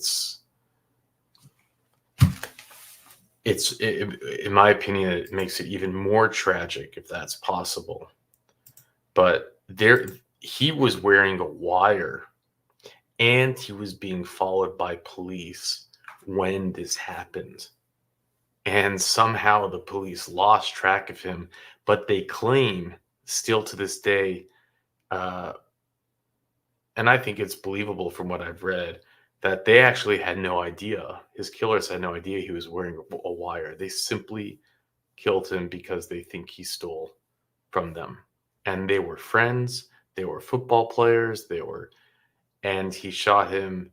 in my opinion, it makes it even more tragic if that's possible. But he was wearing a wire and he was being followed by police when this happened. And somehow the police lost track of him, but they claim still to this day, and I think it's believable from what I've read, that they actually had no idea. His killers had no idea he was wearing a wire. They simply killed him because they think he stole from them. And they were friends. They were football players. And he shot him.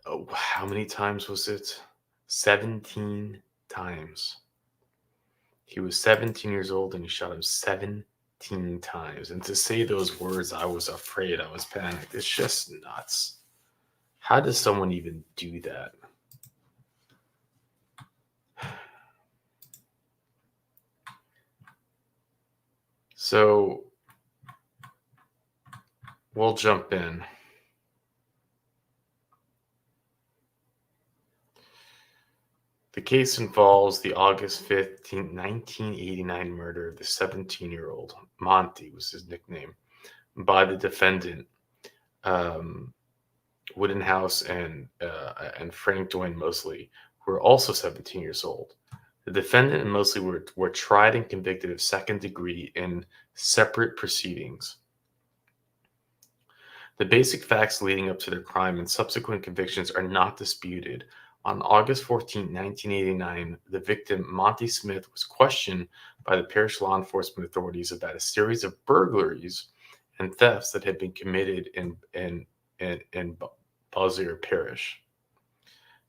Oh, how many times was it? 17 times. He was 17 years old and he shot him 17 times. And to say those words, I was afraid, I was panicked. It's just nuts. How does someone even do that? So we'll jump in. The case involves the August 15, 1989 murder of the 17-year-old, Monty was his nickname, by the defendant, Woodenhouse and Frank Dwayne Mosley, who were also 17 years old. The defendant and Mosley were tried and convicted of second degree in separate proceedings. The basic facts leading up to their crime and subsequent convictions are not disputed. On August 14, 1989, the victim, Monty Smith, was questioned by the parish law enforcement authorities about a series of burglaries and thefts that had been committed in Bossier Parish.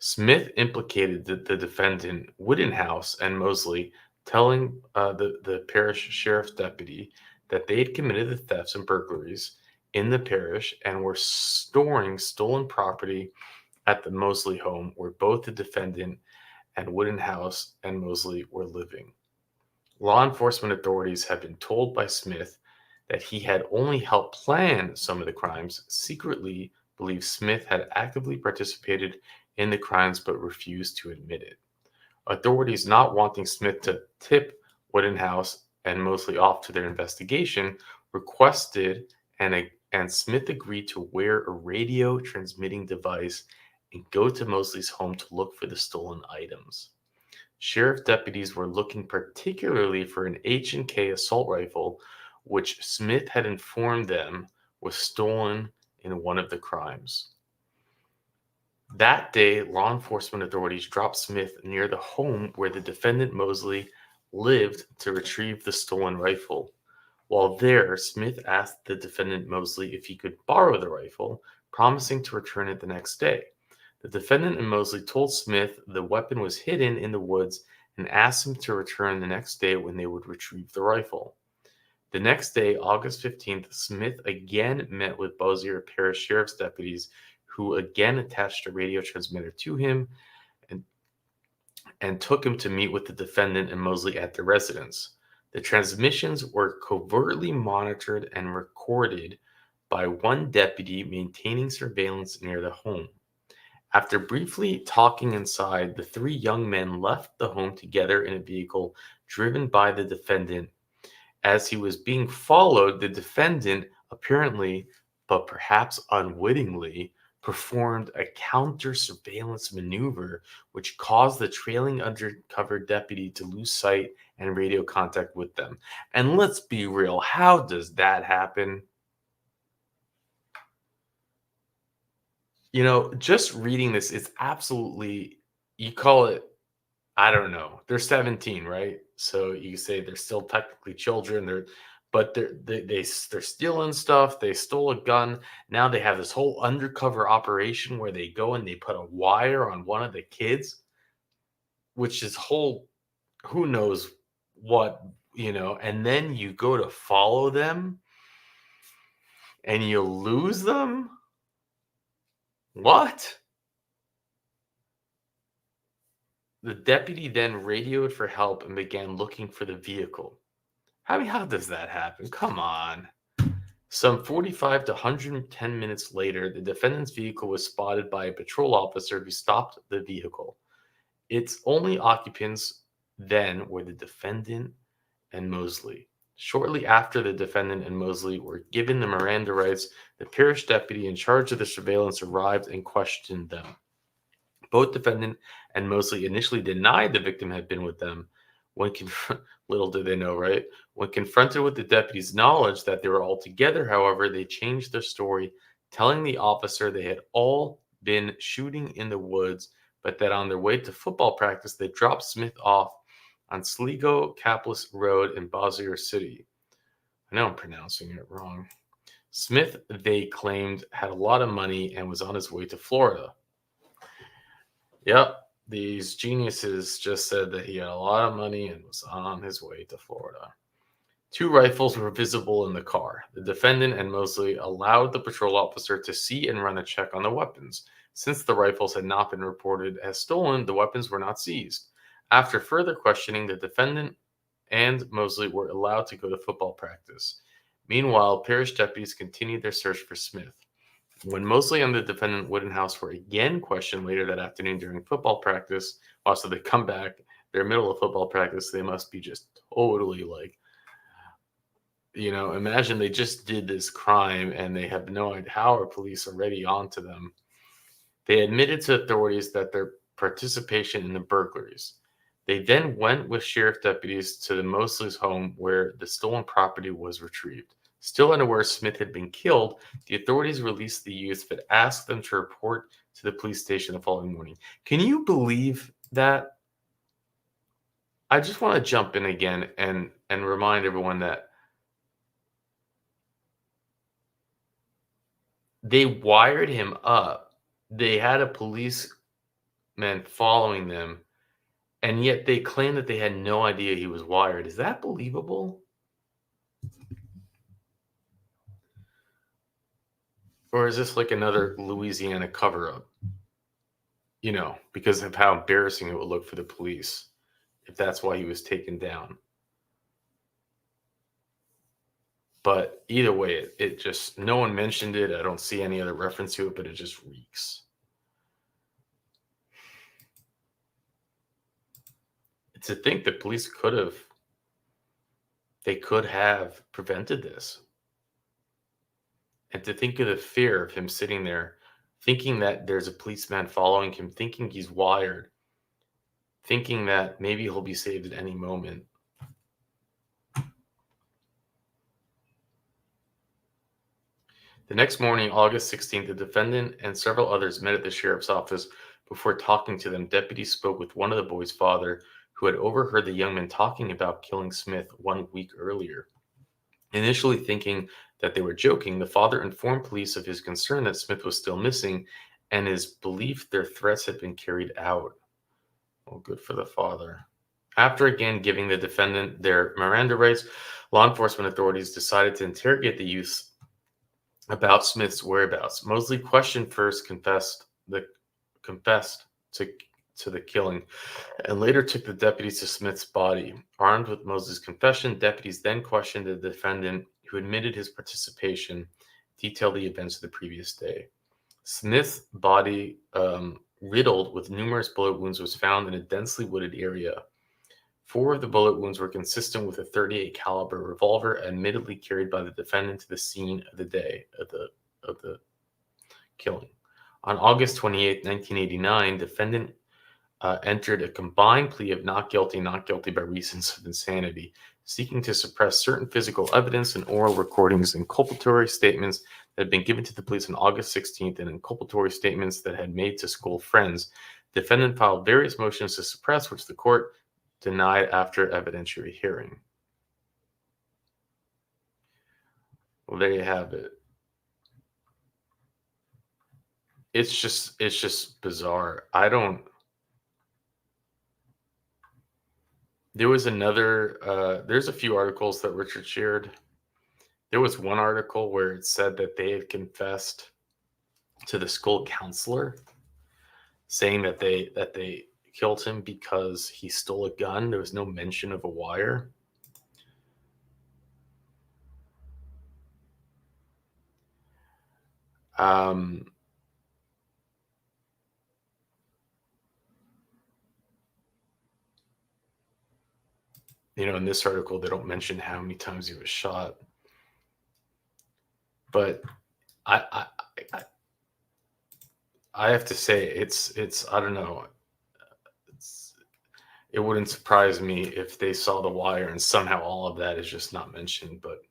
Smith implicated the defendant, Woodenhouse and Mosley, telling the parish sheriff's deputy that they had committed the thefts and burglaries in the parish and were storing stolen property at the Mosley home where both the defendant and Woodenhouse and Mosley were living. Law enforcement authorities have been told by Smith that he had only helped plan some of the crimes, secretly believed Smith had actively participated in the crimes but refused to admit it. Authorities, not wanting Smith to tip Woodenhouse and Mosley off to their investigation, requested and Smith agreed to wear a radio transmitting device and go to Mosley's home to look for the stolen items. Sheriff deputies were looking particularly for an H&K assault rifle, which Smith had informed them was stolen in one of the crimes. That day, law enforcement authorities dropped Smith near the home where the defendant Mosley lived to retrieve the stolen rifle. While there, Smith asked the defendant Mosley if he could borrow the rifle, promising to return it the next day. The defendant and Mosley told Smith the weapon was hidden in the woods and asked him to return the next day when they would retrieve the rifle. The next day, August 15th, Smith again met with Bossier Parish Sheriff's deputies, who again attached a radio transmitter to him and took him to meet with the defendant and Mosley at their residence. The transmissions were covertly monitored and recorded by one deputy maintaining surveillance near the home. After briefly talking inside, the three young men left the home together in a vehicle driven by the defendant. As he was being followed, the defendant apparently, but perhaps unwittingly, performed a counter-surveillance maneuver which caused the trailing undercover deputy to lose sight and radio contact with them. And let's be real, how does that happen? You know, just reading this, it's absolutely, you call it, I don't know. They're 17, right? So you say they're still technically children. They're stealing stuff. They stole a gun. Now they have this whole undercover operation where they go and they put a wire on one of the kids, which is who knows what, and then you go to follow them and you lose them. What? The deputy then radioed for help and began looking for the vehicle. How does that happen? Come on. Some 45 to 110 minutes later, the defendant's vehicle was spotted by a patrol officer who stopped the vehicle. Its only occupants then were the defendant and Mosley. Shortly after the defendant and Mosley were given the Miranda rights, the parish deputy in charge of the surveillance arrived and questioned them. Both defendant and Mosley initially denied the victim had been with them. Little did they know, right? When confronted with the deputy's knowledge that they were all together, however, they changed their story, telling the officer they had all been shooting in the woods, but that on their way to football practice, they dropped Smith off on Sligo Caplis Road in Bossier City. I know I'm pronouncing it wrong. Smith, they claimed, had a lot of money and was on his way to Florida. Yep, these geniuses just said that he had a lot of money and was on his way to Florida. 2 rifles were visible in the car. The defendant and Mosley allowed the patrol officer to see and run a check on the weapons. Since the rifles had not been reported as stolen, the weapons were not seized. After further questioning, the defendant and Mosley were allowed to go to football practice. Meanwhile, parish deputies continued their search for Smith. When Mosley and the defendant Woodenhouse were again questioned later that afternoon during football practice, also they come back, they're middle of football practice, they must be just totally like, imagine they just did this crime and they have no idea how are police already onto them. They admitted to authorities that their participation in the burglaries. They then went with sheriff deputies to the Mosley's home where the stolen property was retrieved. Still unaware Smith had been killed, the authorities released the youth but asked them to report to the police station the following morning. Can you believe that? I just want to jump in again and remind everyone that they wired him up. They had a policeman following them, and yet they claim that they had no idea he was wired. Is that believable? Or is this like another Louisiana cover-up? Because of how embarrassing it would look for the police if that's why he was taken down. But either way, it just, no one mentioned it. I don't see any other reference to it, but it just reeks. To think that police could have prevented this. And to think of the fear of him sitting there, thinking that there's a policeman following him, thinking he's wired, thinking that maybe he'll be saved at any moment. The next morning, August 16th, the defendant and several others met at the sheriff's office. Before talking to them, deputies spoke with one of the boys' father, who had overheard the young men talking about killing Smith 1 week earlier. Initially thinking that they were joking, the father informed police of his concern that Smith was still missing and his belief their threats had been carried out. Well, good for the father. After again giving the defendant their Miranda rights, law enforcement authorities decided to interrogate the youths about Smith's whereabouts. Mosley questioned first, confessed to the killing, and later took the deputies to Smith's body. Armed with Mosley's confession, deputies then questioned the defendant, who admitted his participation, detailed the events of the previous day. Smith's body, riddled with numerous bullet wounds, was found in a densely wooded area. 4 of the bullet wounds were consistent with a .38 caliber revolver, admittedly carried by the defendant to the scene of the day of the killing. On August 28, 1989, defendant entered a combined plea of not guilty by reasons of insanity, seeking to suppress certain physical evidence and oral recordings, inculpatory statements that had been given to the police on August 16th and inculpatory statements that had made to school friends. Defendant filed various motions to suppress, which the court denied after evidentiary hearing. Well, there you have it. It's just bizarre. There was there's a few articles that Richard shared. There was one article where it said that they had confessed to the school counselor, saying that they killed him because he stole a gun. There was no mention of a wire. In this article, they don't mention how many times he was shot. But I have to say, it's I don't know. It wouldn't surprise me if they saw the wire and somehow all of that is just not mentioned. But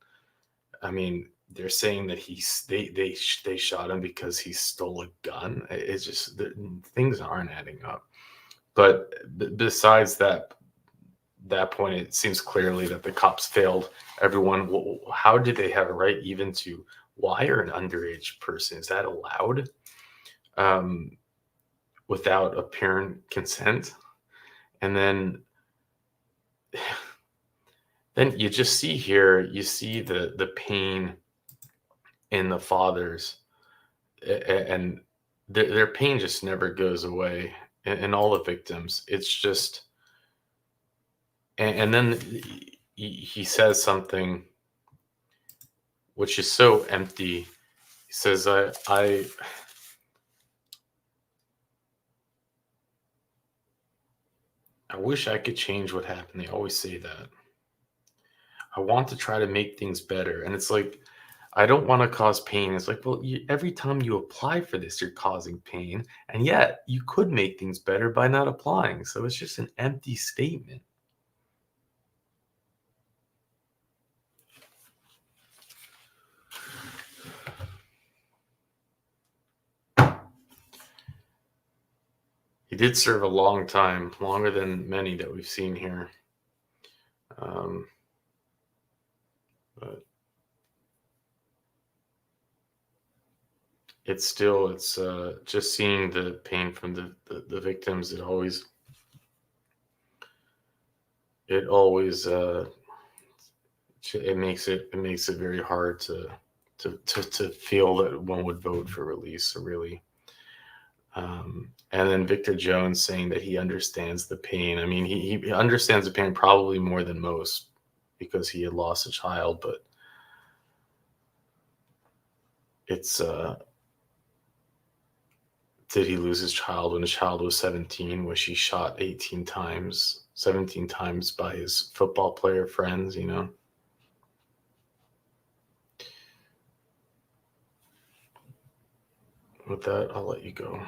I mean, they're saying that they shot him because he stole a gun. It's just things aren't adding up. But besides that point, it seems clearly that the cops failed everyone. How did they have a right even to wire an underage person? Is that allowed without apparent consent? And then you just see here, you see the pain in the fathers, and their pain just never goes away, and all the victims. It's just, and then he says something which is so empty. He says, I wish I could change what happened. They always say that. I want to try to make things better. And it's like, I don't want to cause pain. It's like, well, every time you apply for this, you're causing pain. And yet you could make things better by not applying. So it's just an empty statement. He did serve a long time, longer than many that we've seen here. But it's just seeing the pain from the victims. It always it makes it very hard to feel that one would vote for release, really. And then Victor Jones saying that he understands the pain. I mean, he understands the pain probably more than most because he had lost a child, but it's did he lose his child when his child was 17? Was she shot 17 times by his football player friends, you know? With that, I'll let you go.